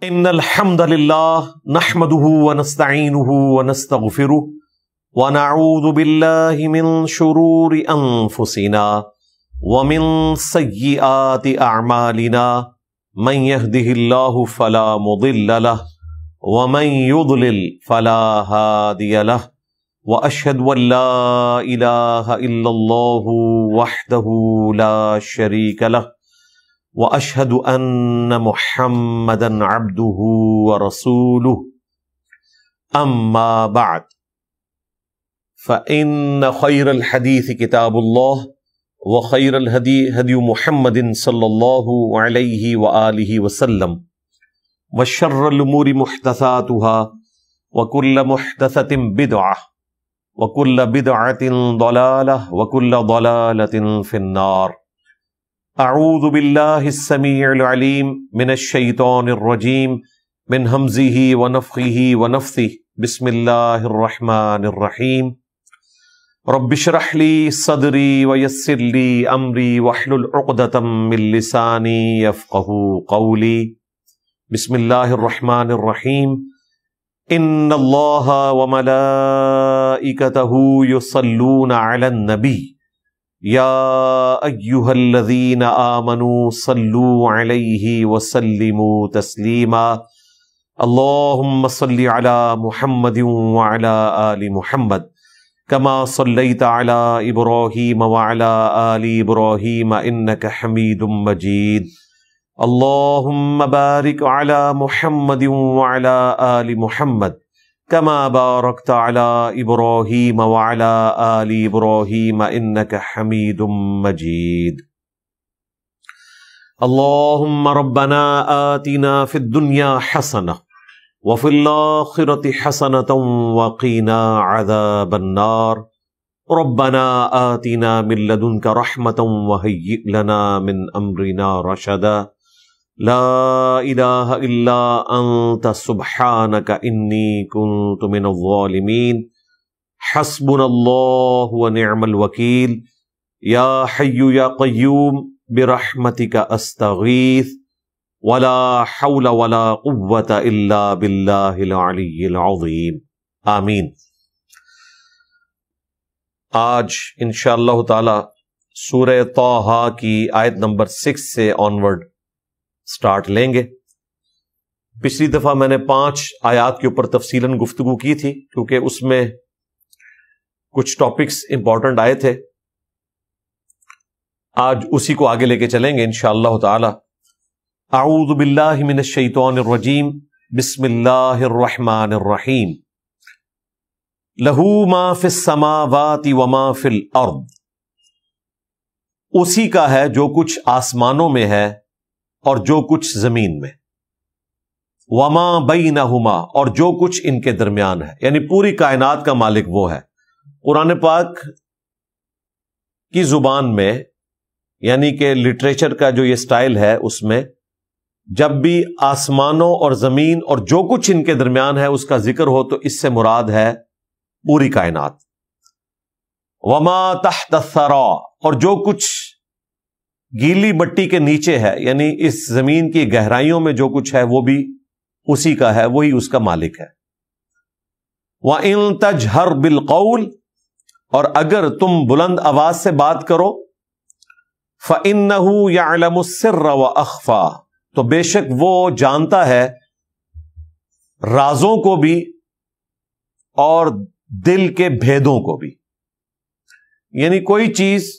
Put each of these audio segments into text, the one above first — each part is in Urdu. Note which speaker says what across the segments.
Speaker 1: ان الحمد للہ نحمده ونستعینه ونستغفره ونعوذ باللہ من شرور انفسنا ومن سیئات اعمالنا من يهده الله فلا مضل له ومن يضلل فلا هادي له واشهد ان لا اله الا الله وحده لا شريك له واشهد ان محمدا عبده ورسوله اما بعد فان خير الحديث كتاب الله وخير الهدي هدي محمد صلى الله عليه واله وسلم وشر الامور محدثاتها وكل محدثة بدعة وكل بدعة ضلالة وكل ضلالة في النار. اعوذ باللہ السمیع العلیم من الشیطان الرجیم من ہمزہ ونفخہ ونفثہ بسم اللہ الرحمن الرحیم. رب اشرح لی صدری ویسر لی امری واحلل عقدۃ من لسانی یفقہوا قولی. بسم اللہ الرحمن الرحیم. ان اللہ وملائکتہ یصلون علی النبی یا ایہا الذین آمنوا صلوا علیہ وسلموا تسلیما. اللہم صل علی محمد وعلی آل محمد کما صلیت علی ابراہیم وعلی آل ابراہیم انک حمید مجید. اللہم بارک علی محمد وعلی آل محمد کما بارکت علی ابراہیم وعلی آل ابراہیم انک حمید مجید. اللہم ربنا آتنا فی الدنیا حسنہ وفی الآخرۃ حسنۃ وقنا عذاب النار. ربنا آتنا من لدنک رحمۃ وہیئ لنا من امرنا رشدا. لا الہ الا انت سبحانک انی کنت من الظالمین. حسبنا اللہ ونعم الوکیل. یا حی یا قیوم برحمتک استغیث ولا حول ولا قوة الا باللہ العلی العظیم. آمین. آج انشاءاللہ تعالی سورہ طٰہٰ کی آیت نمبر 6 سے آنورڈ سٹارٹ لیں گے. پچھلی دفعہ میں نے 5 آیات کے اوپر تفصیلاً گفتگو کی تھی کیونکہ اس میں کچھ ٹاپکس امپورٹنٹ آئے تھے. آج اسی کو آگے لے کے چلیں گے انشاءاللہ تعالی. اعوذ باللہ من الشیطان الرجیم بسم اللہ الرحمن الرحیم. لہ ما فی السماوات وما فی الارض. اسی کا ہے جو کچھ آسمانوں میں ہے اور جو کچھ زمین میں. وما بینہما اور جو کچھ ان کے درمیان ہے، یعنی پوری کائنات کا مالک وہ ہے. قرآن پاک کی زبان میں یعنی کہ لٹریچر کا جو یہ سٹائل ہے اس میں جب بھی آسمانوں اور زمین اور جو کچھ ان کے درمیان ہے اس کا ذکر ہو تو اس سے مراد ہے پوری کائنات. وما تحت الثری اور جو کچھ گیلی مٹی کے نیچے ہے، یعنی اس زمین کی گہرائیوں میں جو کچھ ہے وہ بھی اسی کا ہے، وہی اس کا مالک ہے. وَإِن تَجْهَرْ بِالْقَوْلِ اور اگر تم بلند آواز سے بات کرو فَإِنَّهُ يَعْلَمُ السِّرَّ وَأَخْفَى تو بے شک وہ جانتا ہے رازوں کو بھی اور دل کے بھیدوں کو بھی. یعنی کوئی چیز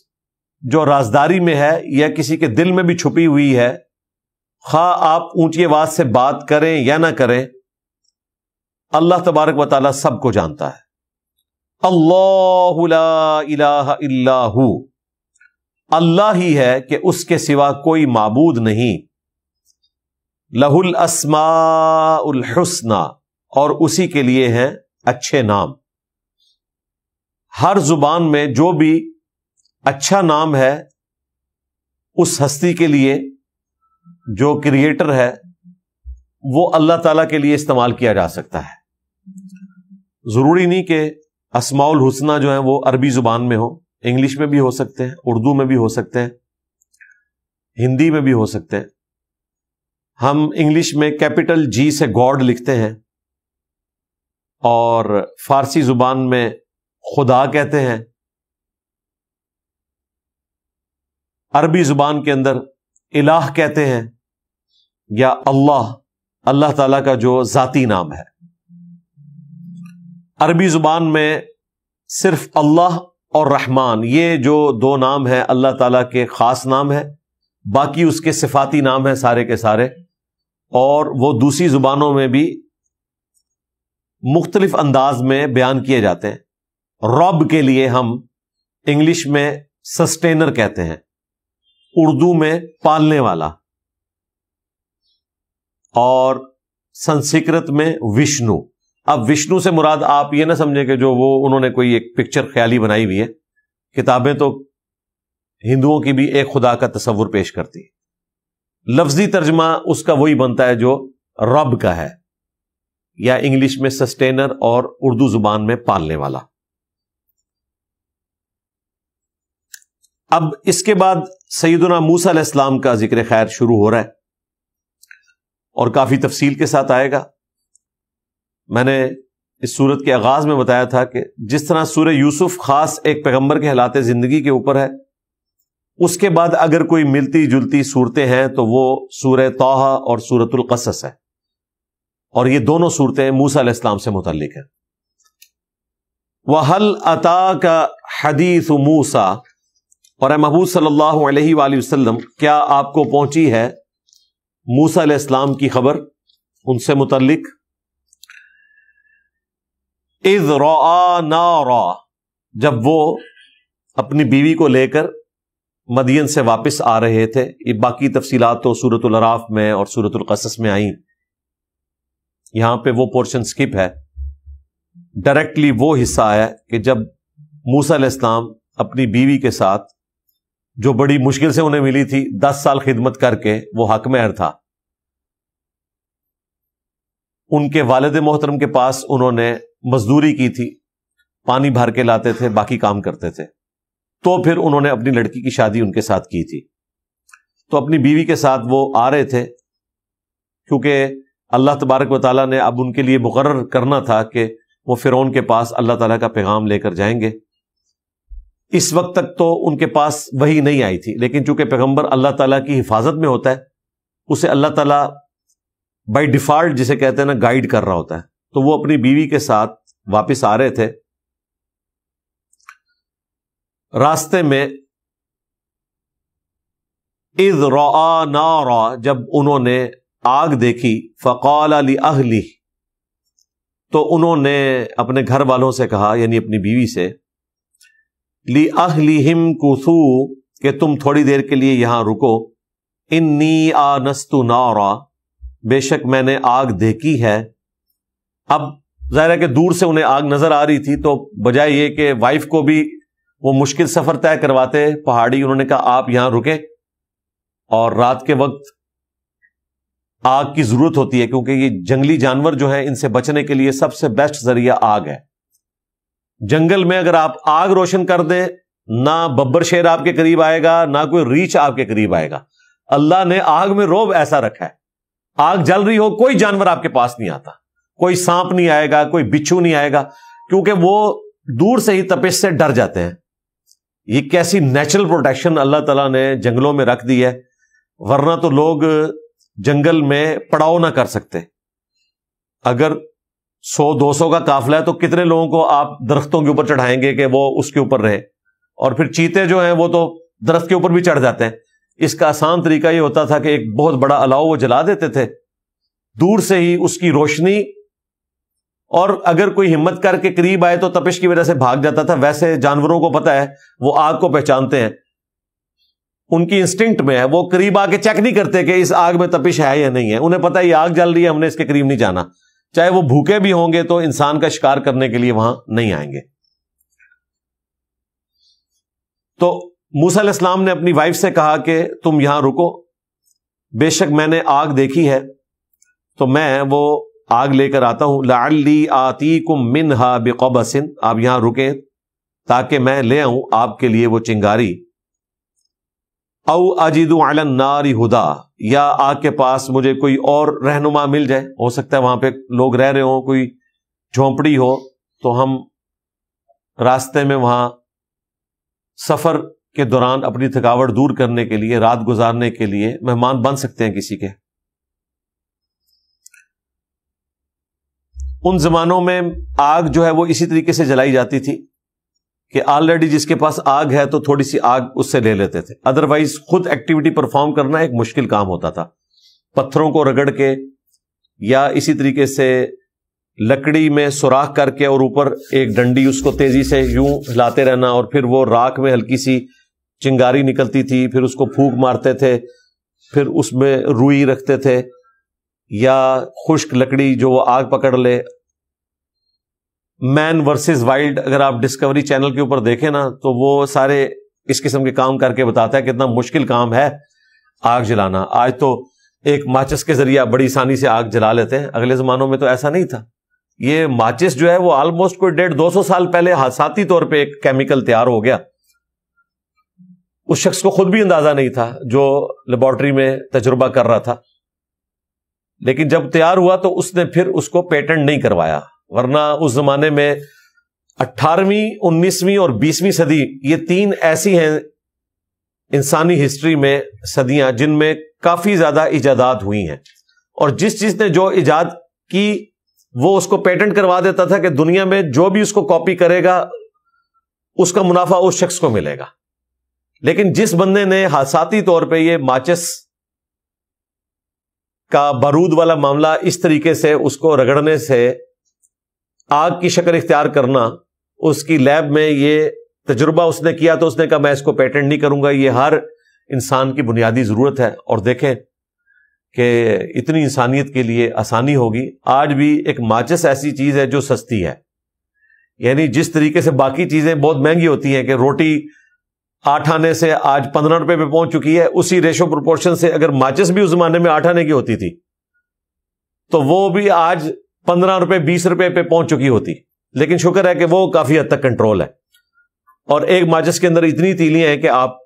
Speaker 1: جو رازداری میں ہے یا کسی کے دل میں بھی چھپی ہوئی ہے، خواہ آپ اونچی آواز سے بات کریں یا نہ کریں، اللہ تبارک و تعالیٰ سب کو جانتا ہے. اللہ لا الہ الا ہو اللہ ہی ہے کہ اس کے سوا کوئی معبود نہیں. لہ الاسماء الحسنی اور اسی کے لیے ہیں اچھے نام. ہر زبان میں جو بھی اچھا نام ہے اس ہستی کے لیے جو کریٹر ہے وہ اللہ تعالیٰ کے لیے استعمال کیا جا سکتا ہے. ضروری نہیں کہ اسماء الحسنی جو ہیں وہ عربی زبان میں ہو، انگلش میں بھی ہو سکتے ہیں، اردو میں بھی ہو سکتے ہیں، ہندی میں بھی ہو سکتے ہیں. ہم انگلش میں کیپٹل جی سے گاڈ لکھتے ہیں اور فارسی زبان میں خدا کہتے ہیں. عربی زبان کے اندر الہ کہتے ہیں یا اللہ تعالیٰ کا جو ذاتی نام ہے. عربی زبان میں صرف اللہ اور رحمان یہ جو دو نام ہیں اللہ تعالیٰ کے خاص نام ہے، باقی اس کے صفاتی نام ہیں سارے کے سارے، اور وہ دوسری زبانوں میں بھی مختلف انداز میں بیان کیے جاتے ہیں. رب کے لیے ہم انگلش میں سسٹینر کہتے ہیں، اردو میں پالنے والا، اور سنسکرت میں وشنو. اب وشنو سے مراد آپ یہ نہ سمجھیں کہ جو وہ انہوں نے کوئی ایک پکچر خیالی بنائی ہوئی ہے. کتابیں تو ہندوؤں کی بھی ایک خدا کا تصور پیش کرتی ہے. لفظی ترجمہ اس کا وہی بنتا ہے جو رب کا ہے، یا انگلش میں سسٹینر اور اردو زبان میں پالنے والا. اب اس کے بعد سیدنا موسیٰ علیہ السلام کا ذکر خیر شروع ہو رہا ہے اور کافی تفصیل کے ساتھ آئے گا. میں نے اس سورت کے آغاز میں بتایا تھا کہ جس طرح سورہ یوسف خاص ایک پیغمبر کے حالات زندگی کے اوپر ہے، اس کے بعد اگر کوئی ملتی جلتی صورتیں ہیں تو وہ سورہ طٰہٰ اور سورۃ القصص ہے، اور یہ دونوں صورتیں موسیٰ علیہ السلام سے متعلق ہیں. وَهَلْ أَتَاكَ حَدِيثُ مُوسَىٰ، اور اے محبوب صلی اللہ علیہ وآلہ وسلم کیا آپ کو پہنچی ہے موسیٰ علیہ السلام کی خبر ان سے متعلق. اذ رأى نارا، جب وہ اپنی بیوی کو لے کر مدین سے واپس آ رہے تھے. یہ باقی تفصیلات تو سورۃ الاعراف میں اور سورۃ القصص میں آئیں، یہاں پہ وہ پورشن سکپ ہے. ڈائریکٹلی وہ حصہ آیا کہ جب موسیٰ علیہ السلام اپنی بیوی کے ساتھ، جو بڑی مشکل سے انہیں ملی تھی، 10 سال خدمت کر کے وہ حق مہر تھا، ان کے والد محترم کے پاس انہوں نے مزدوری کی تھی، پانی بھر کے لاتے تھے، باقی کام کرتے تھے. تو پھر انہوں نے اپنی لڑکی کی شادی ان کے ساتھ کی تھی. تو اپنی بیوی کے ساتھ وہ آ رہے تھے، کیونکہ اللہ تبارک و تعالیٰ نے اب ان کے لیے مقرر کرنا تھا کہ وہ فرعون کے پاس اللہ تعالیٰ کا پیغام لے کر جائیں گے. اس وقت تک تو ان کے پاس وحی نہیں آئی تھی، لیکن چونکہ پیغمبر اللہ تعالیٰ کی حفاظت میں ہوتا ہے، اسے اللہ تعالیٰ بائی ڈیفالٹ جسے کہتے ہیں نا گائیڈ کر رہا ہوتا ہے. تو وہ اپنی بیوی کے ساتھ واپس آ رہے تھے. راستے میں اذ رأى نارا، جب انہوں نے آگ دیکھی، فقال لأہلہ، تو انہوں نے اپنے گھر والوں سے کہا، یعنی اپنی بیوی سے، لأہلہم کثوا، کہ تم تھوڑی دیر کے لیے یہاں رکو، انی آنست نارا، بے شک میں نے آگ دیکھی ہے. اب ظاہر ہے کہ دور سے انہیں آگ نظر آ رہی تھی، تو بجائے یہ کہ وائف کو بھی وہ مشکل سفر طے کرواتے پہاڑی، انہوں نے کہا آپ یہاں رکیں، اور رات کے وقت آگ کی ضرورت ہوتی ہے، کیونکہ یہ جنگلی جانور جو ہیں ان سے بچنے کے لیے سب سے بیسٹ ذریعہ آگ ہے. جنگل میں اگر آپ آگ روشن کر دیں، نہ ببر شیر آپ کے قریب آئے گا، نہ کوئی ریچھ آپ کے قریب آئے گا. اللہ نے آگ میں روب ایسا رکھا ہے، آگ جل رہی ہو کوئی جانور آپ کے پاس نہیں آتا، کوئی سانپ نہیں آئے گا، کوئی بچھو نہیں آئے گا، کیونکہ وہ دور سے ہی تپش سے ڈر جاتے ہیں. یہ کیسی نیچرل پروٹیکشن اللہ تعالیٰ نے جنگلوں میں رکھ دی ہے، ورنہ تو لوگ جنگل میں پڑاؤ نہ کر سکتے. اگر 100-200 کا قافلہ ہے تو کتنے لوگوں کو آپ درختوں کے اوپر چڑھائیں گے کہ وہ اس کے اوپر رہے. اور پھر چیتے جو ہیں وہ تو درخت کے اوپر بھی چڑھ جاتے ہیں. اس کا آسان طریقہ یہ ہوتا تھا کہ ایک بہت بڑا الاؤ وہ جلا دیتے تھے، دور سے ہی اس کی روشنی، اور اگر کوئی ہمت کر کے قریب آئے تو تپش کی وجہ سے بھاگ جاتا تھا. ویسے جانوروں کو پتا ہے، وہ آگ کو پہچانتے ہیں، ان کی انسٹنکٹ میں ہے، وہ قریب آ کے چیک نہیں کرتے کہ اس آگ میں تپش ہے یا نہیں ہے. انہیں پتا ہے یہ آگ جل رہی ہے، ہم نے اس کے قریب نہیں جانا. چاہے وہ بھوکے بھی ہوں گے تو انسان کا شکار کرنے کے لیے وہاں نہیں آئیں گے. تو موسیٰ علیہ السلام نے اپنی وائف سے کہا کہ تم یہاں رکو، بے شک میں نے آگ دیکھی ہے، تو میں وہ آگ لے کر آتا ہوں. لعلی آتیکم منہا بقبس، آپ یہاں رکیں تاکہ میں لے آؤں آپ کے لیے وہ چنگاری. او اجد علی النار ہدا، یا آگ کے پاس مجھے کوئی اور رہنما مل جائے، ہو سکتا ہے وہاں پہ لوگ رہ رہے ہوں، کوئی جھونپڑی ہو، تو ہم راستے میں وہاں سفر کے دوران اپنی تھکاوٹ دور کرنے کے لیے، رات گزارنے کے لیے مہمان بن سکتے ہیں کسی کے۔ ان زمانوں میں آگ جو ہے وہ اسی طریقے سے جلائی جاتی تھی کہ آلریڈی جس کے پاس آگ ہے تو تھوڑی سی آگ اس سے لے لیتے تھے، ادروائز خود ایکٹیویٹی پرفارم کرنا ایک مشکل کام ہوتا تھا۔ پتھروں کو رگڑ کے یا اسی طریقے سے لکڑی میں سوراخ کر کے اور اوپر ایک ڈنڈی اس کو تیزی سے یوں ہلاتے رہنا، اور پھر وہ راکھ میں ہلکی سی چنگاری نکلتی تھی، پھر اس کو پھونک مارتے تھے، پھر اس میں روئی رکھتے تھے یا خشک لکڑی جو وہ آگ پکڑ لے۔ مین ورسز وائلڈ اگر آپ ڈسکوری چینل کے اوپر دیکھیں نا تو وہ سارے اس قسم کے کام کر کے بتاتا ہے کتنا مشکل کام ہے آگ جلانا۔ آج تو ایک ماچس کے ذریعے بڑی آسانی سے آگ جلا لیتے ہیں، اگلے زمانوں میں تو ایسا نہیں تھا۔ یہ ماچس جو ہے وہ آلموسٹ کوئی 150-200 سال پہلے حادثاتی طور پہ ایک کیمیکل تیار ہو گیا، اس شخص کو خود بھی اندازہ نہیں تھا جو لیبارٹری میں تجربہ کر رہا تھا، لیکن جب تیار ہوا تو اس نے پھر اس کو پیٹنٹ نہیں کروایا، ورنہ اس زمانے میں 18ویں 19ویں اور 20ویں صدی یہ 3 ایسی ہیں انسانی ہسٹری میں صدیاں جن میں کافی زیادہ ایجادات ہوئی ہیں، اور جس چیز نے جو ایجاد کی وہ اس کو پیٹنٹ کروا دیتا تھا کہ دنیا میں جو بھی اس کو کاپی کرے گا اس کا منافع اس شخص کو ملے گا۔ لیکن جس بندے نے حادثاتی طور پہ یہ ماچس کا بارود والا معاملہ اس طریقے سے اس کو رگڑنے سے آگ کی شکل اختیار کرنا، اس کی لیب میں یہ تجربہ اس نے کیا تو اس نے کہا میں اس کو پیٹنٹ نہیں کروں گا، یہ ہر انسان کی بنیادی ضرورت ہے۔ اور دیکھیں کہ اتنی انسانیت کے لیے آسانی ہوگی۔ آج بھی ایک ماچس ایسی چیز ہے جو سستی ہے، یعنی جس طریقے سے باقی چیزیں بہت مہنگی ہوتی ہیں کہ روٹی 8 آنے سے آج 15 روپے پہ پہنچ چکی ہے، اسی ریشو پروپورشن سے اگر ماچس بھی اس زمانے میں 8 آنے کی ہوتی تھی تو وہ بھی آج 15 روپے 20 روپے پہ پہنچ چکی ہوتی، لیکن شکر ہے کہ وہ کافی حد تک کنٹرول ہے، اور ایک ماچس کے اندر اتنی تیلیاں ہیں کہ آپ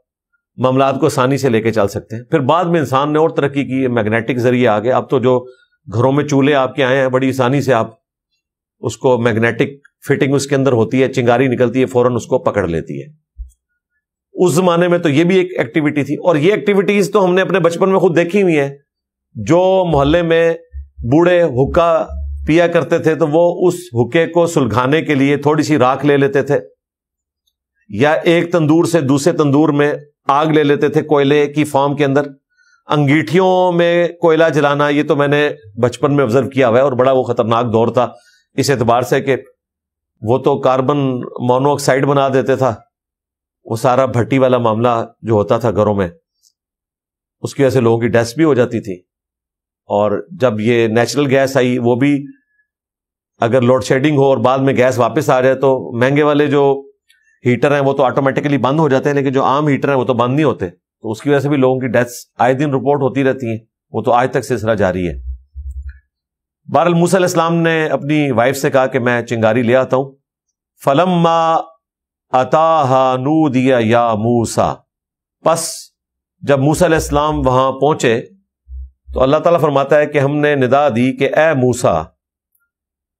Speaker 1: معاملات کو آسانی سے لے کے چل سکتے ہیں۔ پھر بعد میں انسان نے اور ترقی کی، میگنیٹک ذریعے آگے، اب تو جو گھروں میں چولہے آپ کے آئے ہیں بڑی آسانی سے آپ اس کو میگنیٹک فٹنگ اس کے اندر ہوتی ہے، چنگاری نکلتی ہے فوراً اس کو پکڑ لیتی ہے۔ اس زمانے میں تو یہ بھی ایک ایکٹیویٹی تھی، اور یہ ایکٹیویٹیز تو ہم نے اپنے بچپن میں خود دیکھی ہوئی ہیں۔ جو محلے میں بوڑھے حکا پیا کرتے تھے تو وہ اس حکے کو سلگھانے کے لیے تھوڑی سی راکھ لے لیتے تھے، یا ایک تندور سے دوسرے تندور میں آگ لے لیتے تھے کوئلے کی فارم کے اندر۔ انگیٹھیوں میں کوئلہ جلانا یہ تو میں نے بچپن میں آبزرو کیا ہوا ہے، اور بڑا وہ خطرناک دور تھا اس اعتبار سے کہ وہ تو کاربن مونو آکسائڈ بنا دیتے تھا، وہ سارا بھٹی والا معاملہ جو ہوتا تھا گھروں میں، اس کی وجہ سے لوگوں کی ڈیتھ بھی ہو جاتی تھی۔ اور جب یہ نیچرل گیس آئی، وہ بھی اگر لوڈ شیڈنگ ہو اور بعد میں گیس واپس آ جائے تو مہنگے والے جو ہیٹر ہیں وہ تو آٹومیٹکلی بند ہو جاتے ہیں، لیکن جو عام ہیٹر ہیں وہ تو بند نہیں ہوتے، تو اس کی وجہ سے بھی لوگوں کی ڈیتھس آئے دن رپورٹ ہوتی رہتی ہیں، وہ تو آج تک سلسلہ جاری ہے۔ بہرحال موسیٰ علیہ السلام نے اپنی وائف سے کہا کہ میں چنگاری لے آتا ہوں۔ فلما اتاہا نودی یا موسیٰ، پس جب موسیٰ علیہ السلام وہاں پہنچے تو اللہ تعالیٰ فرماتا ہے کہ ہم نے ندا دی کہ اے موسیٰ،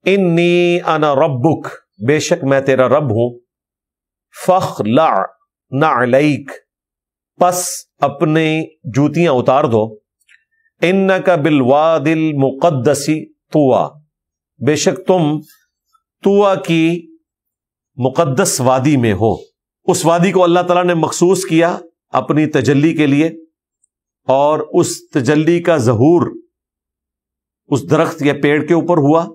Speaker 1: انی انا ربک، بے شک میں تیرا رب ہوں، فاخلع نعلیک، پس اپنی جوتیاں اتار دو، انک بالواد المقدس طویٰ، بے شک تم طویٰ کی مقدس وادی میں ہو۔ اس وادی کو اللہ تعالیٰ نے مخصوص کیا اپنی تجلی کے لیے، اور اس تجلی کا ظہور اس درخت یا پیڑ کے اوپر ہوا۔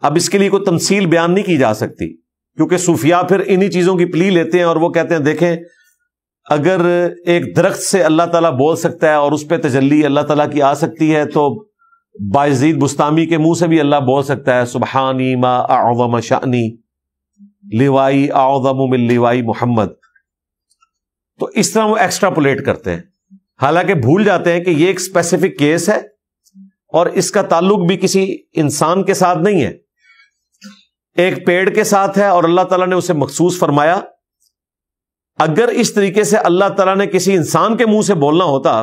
Speaker 1: اب اس کے لیے کوئی تمثیل بیان نہیں کی جا سکتی، کیونکہ صوفیاء پھر انہی چیزوں کی پلی لیتے ہیں، اور وہ کہتے ہیں دیکھیں اگر ایک درخت سے اللہ تعالیٰ بول سکتا ہے اور اس پہ تجلی اللہ تعالیٰ کی آ سکتی ہے، تو بایزید بستامی کے منہ سے بھی اللہ بول سکتا ہے سبحانی ما اعظم شأنی لوائی اعظم من لوائی محمد۔ تو اس طرح وہ ایکسٹراپولیٹ کرتے ہیں، حالانکہ بھول جاتے ہیں کہ یہ ایک اسپیسیفک کیس ہے اور اس کا تعلق بھی کسی انسان کے ساتھ نہیں ہے، ایک پیڑ کے ساتھ ہے، اور اللہ تعالیٰ نے اسے مخصوص فرمایا اگر اس طریقے سے اللہ تعالیٰ نے کسی انسان کے منہ سے بولنا ہوتا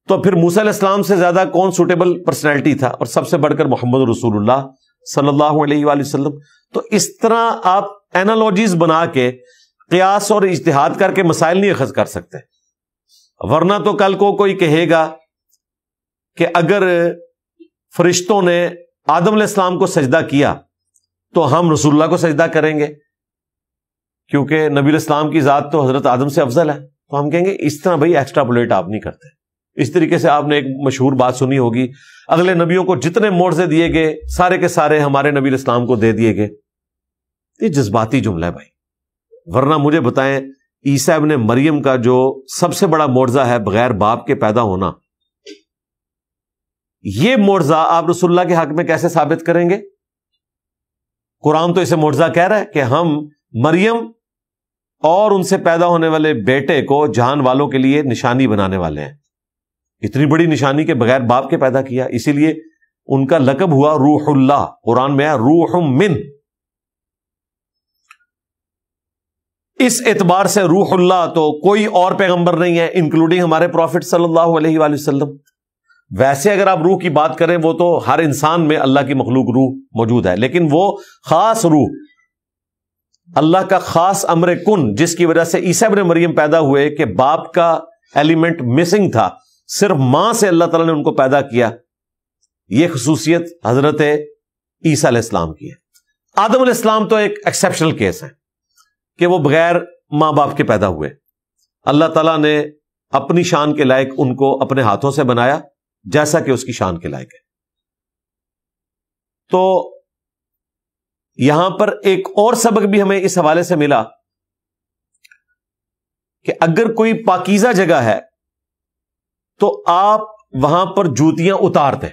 Speaker 1: تو پھر موسیٰ علیہ السلام سے زیادہ کون سوٹیبل پرسنالٹی تھا، اور سب سے بڑھ کر محمد رسول اللہ صلی اللہ علیہ وآلہ وسلم. تو اس طرح آپ اینالوجیز بنا کے قیاس اور اجتہاد کر کے مسائل نہیں اخذ کر سکتے، ورنہ تو کل کو کوئی کہے گا کہ اگر فرشتوں نے آدم علیہ السلام کو سجدہ کیا تو ہم رسول اللہ کو سجدہ کریں گے، کیونکہ نبی علیہ السلام کی ذات تو حضرت آدم سے افضل ہے. تو ہم کہیں گے اس طرح بھائی ایکسٹراپولیٹ آپ نہیں کرتے. اس طریقے سے آپ نے ایک مشہور بات سنی ہوگی، اگلے نبیوں کو جتنے معجزے دیے گئے سارے کے سارے ہمارے نبی علیہ السلام کو دے دیے گئے. یہ جذباتی جملہ ہے بھائی. ورنہ مجھے بتائیں عیسیٰ ابن مریم کا جو سب سے بڑا معجزہ ہے بغیر باپ کے پیدا ہونا، یہ معجزہ آپ رسول اللہ کے حق میں کیسے ثابت کریں گے؟ قرآن تو اسے معجزہ کہہ رہا ہے کہ ہم مریم اور ان سے پیدا ہونے والے بیٹے کو جہان والوں کے لیے نشانی بنانے والے ہیں. اتنی بڑی نشانی کے بغیر باپ کے پیدا کیا، اسی لیے ان کا لقب ہوا روح اللہ. قرآن میں ہے روح من. اس اعتبار سے روح اللہ تو کوئی اور پیغمبر نہیں ہے انکلوڈنگ ہمارے پروفٹ صلی اللہ علیہ وآلہ وسلم. ویسے اگر آپ روح کی بات کریں وہ تو ہر انسان میں اللہ کی مخلوق روح موجود ہے، لیکن وہ خاص روح اللہ کا خاص امر کن جس کی وجہ سے عیسیٰ ابن مریم پیدا ہوئے کہ باپ کا ایلیمنٹ مسنگ تھا، صرف ماں سے اللہ تعالیٰ نے ان کو پیدا کیا. یہ خصوصیت حضرت عیسیٰ علیہ السلام کی ہے. آدم علیہ السلام تو ایک ایکسیپشنل کیس ہے کہ وہ بغیر ماں باپ کے پیدا ہوئے. اللہ تعالیٰ نے اپنی شان کے لائق ان کو اپنے ہاتھوں سے بنایا جیسا کہ اس کی شان کے لائق ہے. تو یہاں پر ایک اور سبق بھی ہمیں اس حوالے سے ملا کہ اگر کوئی پاکیزہ جگہ ہے تو آپ وہاں پر جوتیاں اتار دیں.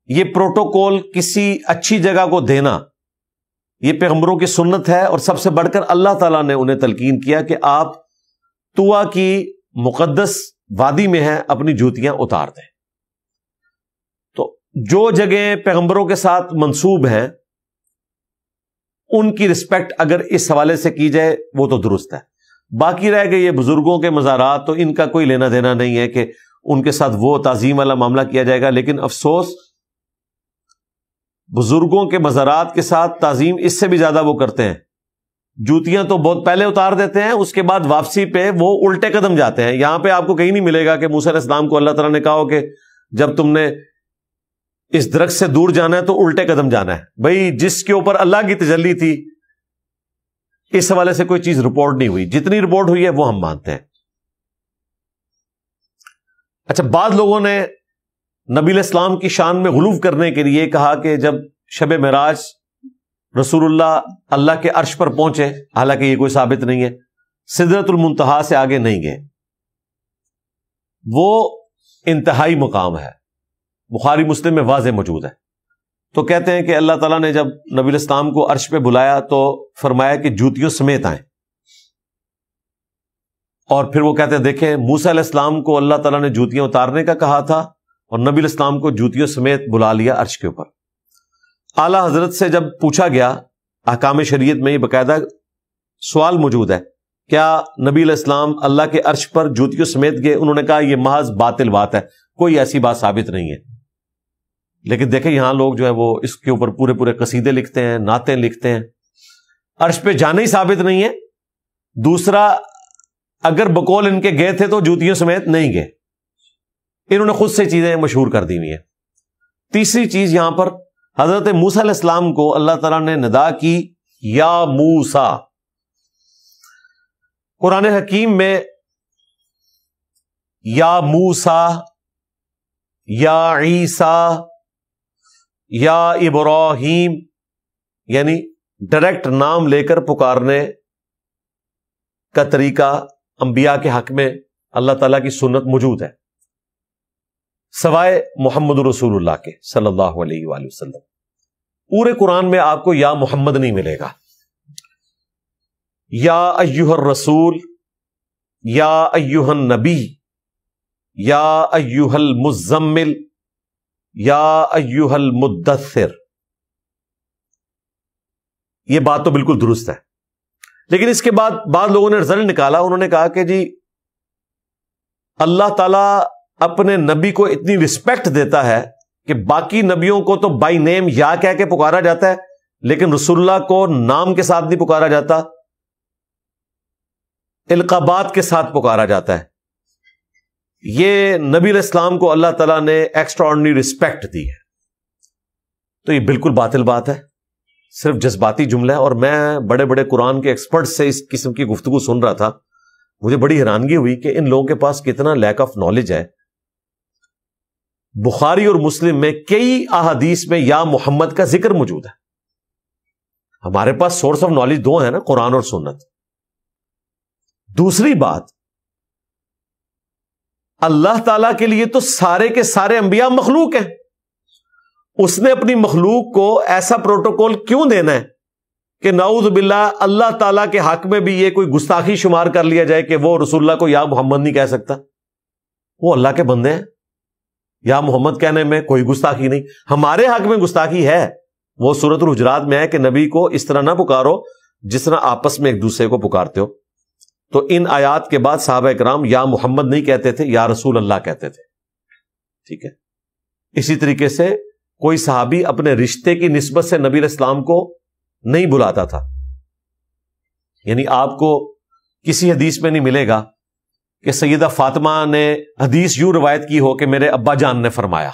Speaker 1: یہ پروٹوکول کسی اچھی جگہ کو دینا یہ پیغمبروں کی سنت ہے، اور سب سے بڑھ کر اللہ تعالیٰ نے انہیں تلقین کیا کہ آپ طوا کی مقدس وادی میں ہیں اپنی جوتیاں اتار دیں. تو جو جگہیں پیغمبروں کے ساتھ منسوب ہیں ان کی رسپیکٹ اگر اس حوالے سے کی جائے وہ تو درست ہے. باقی رہ گئے یہ بزرگوں کے مزارات، تو ان کا کوئی لینا دینا نہیں ہے کہ ان کے ساتھ وہ تعظیم والا معاملہ کیا جائے گا. لیکن افسوس بزرگوں کے مزارات کے ساتھ تعظیم اس سے بھی زیادہ وہ کرتے ہیں. جوتیاں تو بہت پہلے اتار دیتے ہیں، اس کے بعد واپسی پہ وہ الٹے قدم جاتے ہیں. یہاں پہ آپ کو کہیں نہیں ملے گا کہ موسیٰ علیہ السلام کو اللہ تعالیٰ نے کہا ہو کہ جب تم نے اس درخت سے دور جانا ہے تو الٹے قدم جانا ہے. بھائی جس کے اوپر اللہ کی تجلی تھی اس حوالے سے کوئی چیز رپورٹ نہیں ہوئی. جتنی رپورٹ ہوئی ہے وہ ہم مانتے ہیں. اچھا، بعض لوگوں نے نبی علیہ السلام کی شان میں غلو کرنے کے لیے کہا کہ جب شب معراج رسول اللہ کے عرش پر پہنچے، حالانکہ یہ کوئی ثابت نہیں ہے، سدرۃ المنتہا سے آگے نہیں گئے. وہ انتہائی مقام ہے، بخاری مسلم میں واضح موجود ہے. تو کہتے ہیں کہ اللہ تعالیٰ نے جب نبی علیہ السلام کو عرش پہ بلایا تو فرمایا کہ جوتیوں سمیت آئیں. اور پھر وہ کہتے ہیں دیکھیں موسیٰ علیہ السلام کو اللہ تعالیٰ نے جوتیاں اتارنے کا کہا تھا اور نبی علیہ السلام کو جوتیوں سمیت بلا لیا عرش کے اوپر. اعلیٰ حضرت سے جب پوچھا گیا، احکام شریعت میں یہ باقاعدہ سوال موجود ہے، کیا نبی علیہ السلام اللہ کے عرش پر جوتیوں سمیت گئے؟ انہوں نے کہا یہ محض باطل بات ہے، کوئی ایسی بات ثابت نہیں ہے. لیکن دیکھیں یہاں لوگ جو ہے وہ اس کے اوپر پورے پورے قصیدے لکھتے ہیں، نعتیں لکھتے ہیں. عرش پہ جانا ہی ثابت نہیں ہے. دوسرا، اگر بقول ان کے گئے تھے تو جوتیوں سمیت نہیں گئے. انہوں نے خود سے چیزیں مشہور کر دی ہوئی ہیں. تیسری چیز، یہاں پر حضرت موسیٰ علیہ السلام کو اللہ تعالیٰ نے ندا کی یا موسیٰ. قرآن حکیم میں یا موسیٰ، یا عیسیٰ، یا ابراہیم، یعنی ڈائریکٹ نام لے کر پکارنے کا طریقہ انبیاء کے حق میں اللہ تعالیٰ کی سنت موجود ہے، سوائے محمد رسول اللہ کے صلی اللہ علیہ وآلہ وسلم. پورے قرآن میں آپ کو یا محمد نہیں ملے گا. یا ایھا الرسول، یا ایھا النبی، یا ایھا المزمل، یا ایھا المدثر. یہ بات تو بالکل درست ہے. لیکن اس کے بعد بعض لوگوں نے رزلٹ نکالا، انہوں نے کہا کہ جی اللہ تعالیٰ اپنے نبی کو اتنی رسپیکٹ دیتا ہے کہ باقی نبیوں کو تو بائی نیم یا کہہ کے پکارا جاتا ہے، لیکن رسول اللہ کو نام کے ساتھ نہیں پکارا جاتا، القابات کے ساتھ پکارا جاتا ہے۔ یہ نبی علیہ السلام کو اللہ تعالیٰ نے ایکسٹرا آرڈنری رسپیکٹ دی ہے۔ تو یہ بالکل باطل بات ہے، صرف جذباتی جملہ ہے۔ اور میں بڑے بڑے قرآن کے ایکسپرٹ سے اس قسم کی گفتگو سن رہا تھا، مجھے بڑی حیرانگی ہوئی کہ ان لوگوں کے پاس کتنا لیک آف نالج ہے۔ بخاری اور مسلم میں کئی احادیث میں یا محمد کا ذکر موجود ہے۔ ہمارے پاس سورس آف نالج دو ہیں نا، قرآن اور سنت۔ دوسری بات، اللہ تعالی کے لیے تو سارے کے سارے انبیاء مخلوق ہیں، اس نے اپنی مخلوق کو ایسا پروٹوکول کیوں دینا ہے کہ نعوذ باللہ اللہ تعالیٰ کے حق میں بھی یہ کوئی گستاخی شمار کر لیا جائے کہ وہ رسول اللہ کو یا محمد نہیں کہہ سکتا؟ وہ اللہ کے بندے ہیں، یا محمد کہنے میں کوئی گستاخی نہیں۔ ہمارے حق میں گستاخی ہے، وہ سورۃ الحجرات میں ہے کہ نبی کو اس طرح نہ پکارو جس طرح آپس میں ایک دوسرے کو پکارتے ہو۔ تو ان آیات کے بعد صحابہ کرام یا محمد نہیں کہتے تھے، یا رسول اللہ کہتے تھے، ٹھیک ہے۔ اسی طریقے سے کوئی صحابی اپنے رشتے کی نسبت سے نبی علیہ السلام کو نہیں بلاتا تھا، یعنی آپ کو کسی حدیث میں نہیں ملے گا کہ سیدہ فاطمہ نے حدیث یوں روایت کی ہو کہ میرے ابا جان نے فرمایا،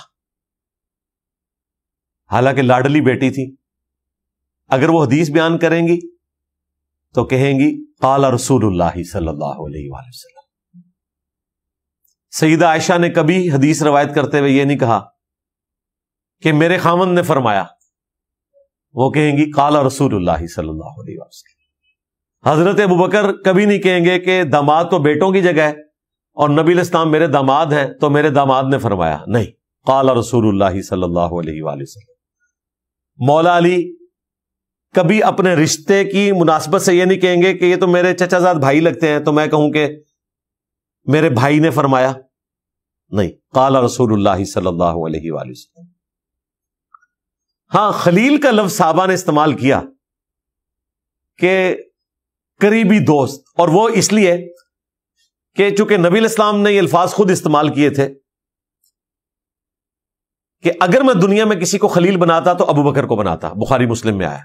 Speaker 1: حالانکہ لاڈلی بیٹی تھی۔ اگر وہ حدیث بیان کریں گی تو کہیں گی قال رسول اللہ صلی اللہ علیہ وآلہ وسلم۔ سیدہ عائشہ نے کبھی حدیث روایت کرتے ہوئے یہ نہیں کہا کہ میرے خاوند نے فرمایا، وہ کہیں گی قال رسول اللہ صلی اللہ علیہ وسلم۔ حضرت ابوبکر کبھی نہیں کہیں گے کہ داماد تو بیٹوں کی جگہ ہے اور نبی علیہ السلام میرے داماد ہیں تو میرے داماد نے فرمایا، نہیں، قال رسول اللہ صلی اللہ علیہ وآلہ وسلم۔ مولا علی کبھی اپنے رشتے کی مناسبت سے یہ نہیں کہیں گے کہ یہ تو میرے چچا زاد بھائی لگتے ہیں تو میں کہوں کہ میرے بھائی نے فرمایا، نہیں، قال رسول اللہ صلی اللہ علیہ وآلہ وسلم۔ ہاں، خلیل کا لفظ صحابہ نے استعمال کیا کہ قریبی دوست، اور وہ اس لیے کہ چونکہ نبی علیہ السلام نے یہ الفاظ خود استعمال کیے تھے کہ اگر میں دنیا میں کسی کو خلیل بناتا تو ابو بکر کو بناتا، بخاری مسلم میں آیا،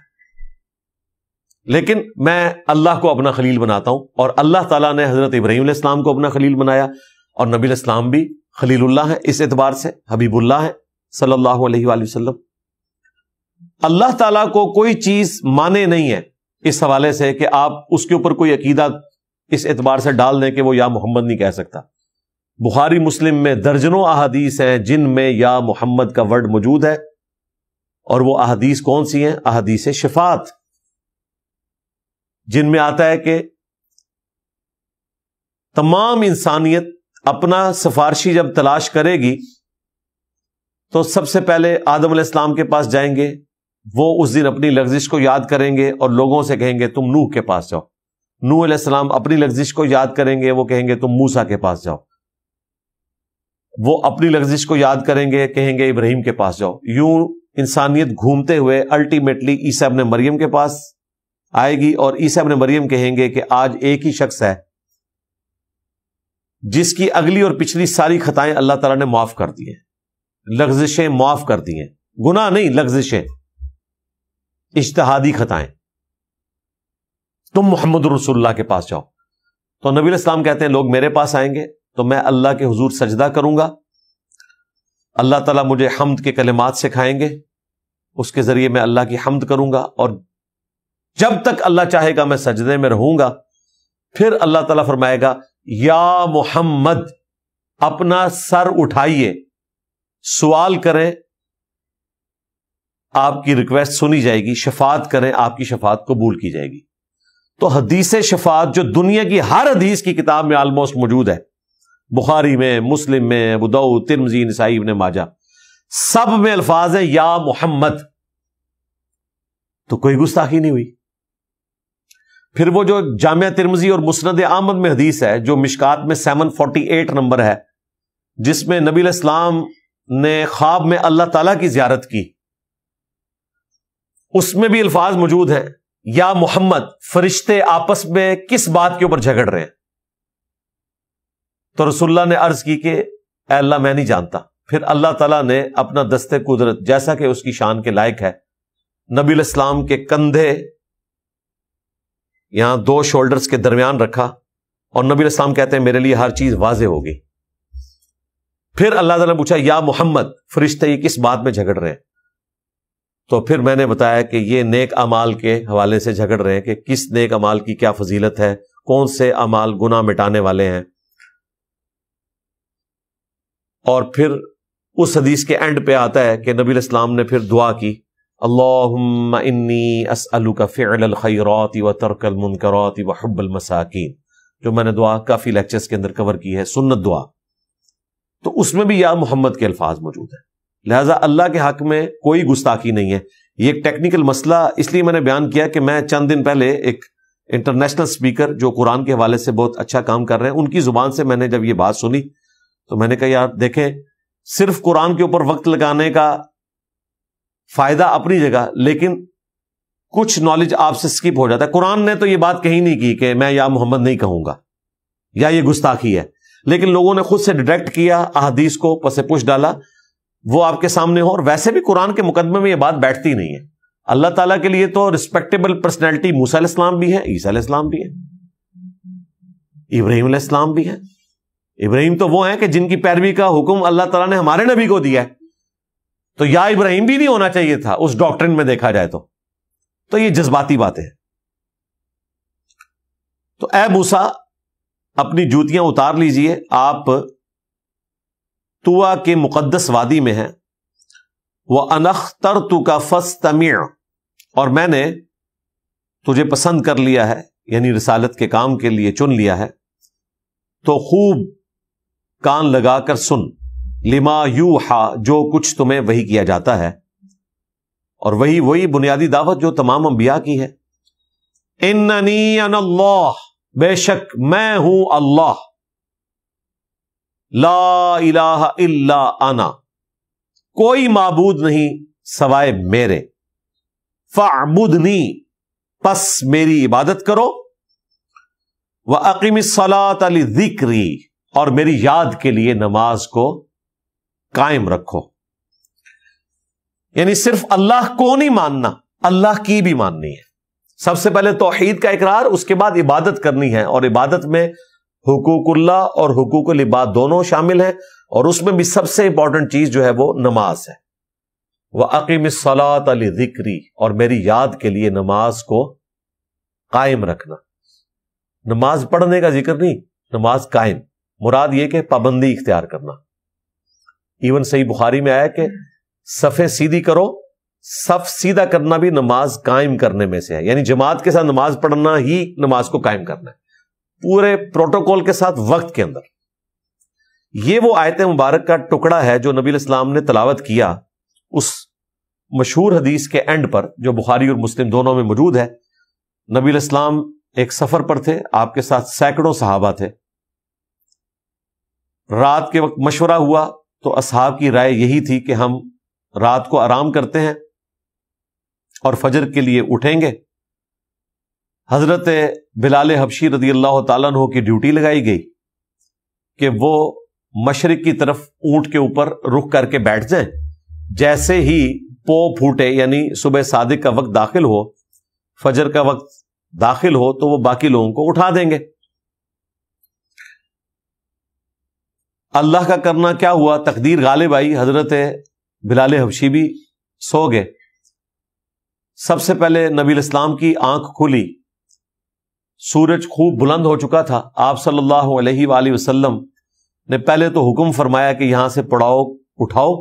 Speaker 1: لیکن میں اللہ کو اپنا خلیل بناتا ہوں، اور اللہ تعالیٰ نے حضرت ابراہیم علیہ السلام کو اپنا خلیل بنایا، اور نبی علیہ السلام بھی خلیل اللہ ہے، اس اعتبار سے حبیب اللہ ہے صلی اللہ علیہ وآلہ وسلم۔ اللہ تعالیٰ کو کوئی چیز مانے نہیں ہے اس حوالے سے کہ آپ اس کے اوپر کوئی عقیدہ اس اعتبار سے ڈال دیں کہ وہ یا محمد نہیں کہہ سکتا۔ بخاری مسلم میں درجنوں احادیث ہیں جن میں یا محمد کا ورڈ موجود ہے، اور وہ احادیث کون سی ہیں؟ احادیث شفاعت، جن میں آتا ہے کہ تمام انسانیت اپنا سفارشی جب تلاش کرے گی تو سب سے پہلے آدم علیہ السلام کے پاس جائیں گے، وہ اس دن اپنی لغزش کو یاد کریں گے اور لوگوں سے کہیں گے تم نوح کے پاس جاؤ۔ نوح علیہ السلام اپنی لغزش کو یاد کریں گے، وہ کہیں گے تم موسیٰ کے پاس جاؤ۔ وہ اپنی لغزش کو یاد کریں گے، کہیں گے ابراہیم کے پاس جاؤ۔ یوں انسانیت گھومتے ہوئے الٹیمیٹلی عیسیٰ ابن مریم کے پاس آئے گی، اور عیسیٰ ابن مریم کہیں گے کہ آج ایک ہی شخص ہے جس کی اگلی اور پچھلی ساری خطائیں اللہ تعالیٰ نے معاف کر دی ہیں، لغزشیں معاف کر دی ہیں، گناہ نہیں، لغزشیں، اجتہادی خطائیں۔ تم محمد رسول اللہ کے پاس جاؤ۔ تو نبی علیہ السلام کہتے ہیں لوگ میرے پاس آئیں گے تو میں اللہ کے حضور سجدہ کروں گا، اللہ تعالیٰ مجھے حمد کے کلمات سکھائیں گے، اس کے ذریعے میں اللہ کی حمد کروں گا، اور جب تک اللہ چاہے گا میں سجدے میں رہوں گا۔ پھر اللہ تعالیٰ فرمائے گا یا محمد اپنا سر اٹھائیے، سوال کریں، آپ کی ریکویسٹ سنی جائے گی، شفاعت کریں، آپ کی شفاعت قبول کی جائے گی۔ تو حدیث شفاعت جو دنیا کی ہر حدیث کی کتاب میں آلموسٹ موجود ہے، بخاری میں، مسلم میں، ابو داؤد، ترمذی، نسائی، ابن ماجہ، سب میں الفاظ ہیں یا محمد، تو کوئی گستاخی نہیں ہوئی۔ پھر وہ جو جامعہ ترمذی اور مسند احمد میں حدیث ہے جو مشکات میں 748 نمبر ہے، جس میں نبی علیہ السلام نے خواب میں اللہ تعالیٰ کی زیارت کی، اس میں بھی الفاظ موجود ہیں یا محمد فرشتے آپس میں کس بات کے اوپر جھگڑ رہے ہیں؟ تو رسول اللہ نے عرض کی کہ اے اللہ میں نہیں جانتا. پھر اللہ تعالیٰ نے اپنا دستے قدرت جیسا کہ اس کی شان کے لائق ہے نبی علیہ السلام کے کندھے یہاں دو شولڈرز کے درمیان رکھا اور نبی علیہ السلام کہتے ہیں میرے لیے ہر چیز واضح ہوگی. پھر اللہ تعالیٰ نے پوچھا یا محمد فرشتے یہ کس بات میں جھگڑ رہے ہیں؟ تو پھر میں نے بتایا کہ یہ نیک اعمال کے حوالے سے جھگڑ رہے ہیں کہ کس نیک اعمال کی کیا فضیلت ہے، کون سے اعمال گناہ مٹانے والے ہیں. اور پھر اس حدیث کے اینڈ پہ آتا ہے کہ نبی علیہ السلام نے پھر دعا کی اللہم انی اسألک فعل الخیرات وترک المنکرات وحب المساکین، جو میں نے دعا کافی لیکچرز کے اندر کور کی ہے، سنت دعا. تو اس میں بھی یا محمد کے الفاظ موجود ہیں. لہٰذا اللہ کے حق میں کوئی گستاخی نہیں ہے. یہ ایک ٹیکنیکل مسئلہ اس لیے میں نے بیان کیا کہ میں چند دن پہلے ایک انٹرنیشنل سپیکر جو قرآن کے حوالے سے بہت اچھا کام کر رہے ہیں ان کی زبان سے میں نے جب یہ بات سنی تو میں نے کہا یار دیکھیں صرف قرآن کے اوپر وقت لگانے کا فائدہ اپنی جگہ، لیکن کچھ نالج آپ سے سکپ ہو جاتا ہے. قرآن نے تو یہ بات کہیں نہیں کی کہ میں یا محمد نہیں کہوں گا یا یہ گستاخی ہے، لیکن لوگوں نے خود سے ڈیڈکٹ کیا، احادیث کو پس پش ڈالا، وہ آپ کے سامنے ہو. اور ویسے بھی قرآن کے مقدمے میں یہ بات بیٹھتی نہیں ہے. اللہ تعالیٰ کے لیے تو رسپیکٹیبل پرسنالٹی موسیٰ علیہ السلام بھی ہے، عیسیٰ علیہ السلام بھی ہے، ابراہیم علیہ السلام بھی ہے. ابراہیم تو وہ ہیں کہ جن کی پیروی کا حکم اللہ تعالیٰ نے ہمارے نبی کو دیا ہے. تو یا ابراہیم بھی نہیں ہونا چاہیے تھا اس ڈاکٹرن میں دیکھا جائے تو یہ جذباتی باتیں ہیں. تو اے موسیٰ اپنی جوتیاں اتار لیجئے، آپ طوا کے مقدس وادی میں ہیں. وَأَنَا اخْتَرْتُكَ فَاسْتَمِعْ، اور میں نے تجھے پسند کر لیا ہے، یعنی رسالت کے کام کے لیے چن لیا ہے، تو خوب کان لگا کر سن. لما یوحا، جو کچھ تمہیں وحی کیا جاتا ہے. اور وہی بنیادی دعوت جو تمام انبیاء کی ہے. اننی انا اللہ، بے شک میں ہوں اللہ. لا الہ الا انا، کوئی معبود نہیں سوائے میرے. فاعبدنی، پس میری عبادت کرو. وَأَقِمِ الصَّلَاةَ لِذِكْرِي، اور میری یاد کے لیے نماز کو قائم رکھو. یعنی صرف اللہ کو نہیں ماننا، اللہ کی بھی ماننی ہے. سب سے پہلے توحید کا اقرار، اس کے بعد عبادت کرنی ہے. اور عبادت میں حقوق اللہ اور حقوق العباد دونوں شامل ہیں، اور اس میں بھی سب سے امپورٹنٹ چیز جو ہے وہ نماز ہے. وَأَقِمِ الصَّلَاةَ لِذِكْرِي، اور میری یاد کے لیے نماز کو قائم رکھنا. نماز پڑھنے کا ذکر نہیں، نماز قائم، مراد یہ کہ پابندی اختیار کرنا. ایون صحیح بخاری میں آیا کہ صفیں سیدھی کرو. صف سیدھا کرنا بھی نماز قائم کرنے میں سے ہے، یعنی جماعت کے ساتھ نماز پڑھنا ہی نماز کو قائم کرنا ہے، پورے پروٹوکول کے ساتھ وقت کے اندر. یہ وہ آیت مبارک کا ٹکڑا ہے جو نبی علیہ السلام نے تلاوت کیا اس مشہور حدیث کے اینڈ پر، جو بخاری اور مسلم دونوں میں موجود ہے. نبی علیہ السلام ایک سفر پر تھے، آپ کے ساتھ سینکڑوں صحابہ تھے. رات کے وقت مشورہ ہوا تو اصحاب کی رائے یہی تھی کہ ہم رات کو آرام کرتے ہیں اور فجر کے لیے اٹھیں گے. حضرت بلال حبشی رضی اللہ تعالیٰ عنہ کی ڈیوٹی لگائی گئی کہ وہ مشرق کی طرف اونٹ کے اوپر رخ کر کے بیٹھ جائیں. جیسے ہی پو پھوٹے، یعنی صبح صادق کا وقت داخل ہو، فجر کا وقت داخل ہو، تو وہ باقی لوگوں کو اٹھا دیں گے. اللہ کا کرنا کیا ہوا، تقدیر غالب آئی، حضرت بلال حبشی بھی سو گئے. سب سے پہلے نبی علیہ السلام کی آنکھ کھلی، سورج خوب بلند ہو چکا تھا. آپ صلی اللہ علیہ وآلہ وسلم نے پہلے تو حکم فرمایا کہ یہاں سے پڑاؤ اٹھاؤ،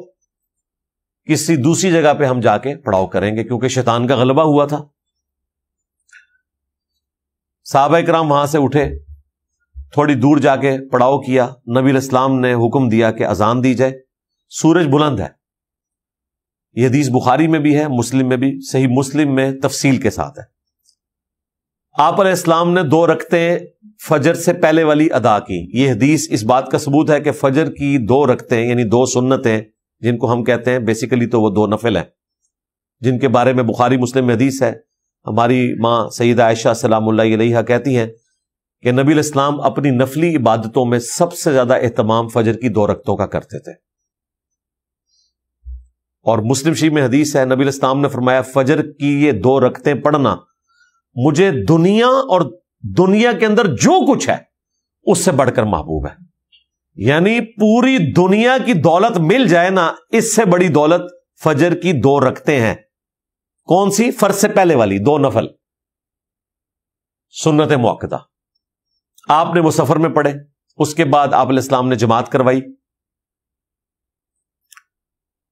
Speaker 1: کسی دوسری جگہ پہ ہم جا کے پڑاؤ کریں گے، کیونکہ شیطان کا غلبہ ہوا تھا. صحابہ کرام وہاں سے اٹھے، تھوڑی دور جا کے پڑاؤ کیا. نبی علیہ السلام نے حکم دیا کہ اذان دی جائے. سورج بلند ہے. یہ حدیث بخاری میں بھی ہے، مسلم میں بھی، صحیح مسلم میں تفصیل کے ساتھ ہے. آپ علیہ السلام نے 2 رکعتیں فجر سے پہلے والی ادا کی. یہ حدیث اس بات کا ثبوت ہے کہ فجر کی 2 رکعتیں یعنی 2 سنتیں، جن کو ہم کہتے ہیں بیسیکلی تو وہ 2 نفل ہیں، جن کے بارے میں بخاری مسلم میں حدیث ہے. ہماری ماں سیدہ عائشہ سلام اللہ علیہا کہتی ہیں کہ نبی علیہ السلام اپنی نفلی عبادتوں میں سب سے زیادہ اہتمام فجر کی 2 رکعتوں کا کرتے تھے. اور مسلم شریف میں حدیث ہے، نبی علیہ السلام نے فرمایا فجر کی یہ 2 رکعتیں پڑھنا مجھے دنیا اور دنیا کے اندر جو کچھ ہے اس سے بڑھ کر محبوب ہے. یعنی پوری دنیا کی دولت مل جائے نا، اس سے بڑی دولت فجر کی 2 رکعتیں ہیں. کون سی؟ فرض سے پہلے والی 2 نفل سنت مؤکدہ. آپ نے وہ سفر میں پڑھے، اس کے بعد آپ علیہ السلام نے جماعت کروائی،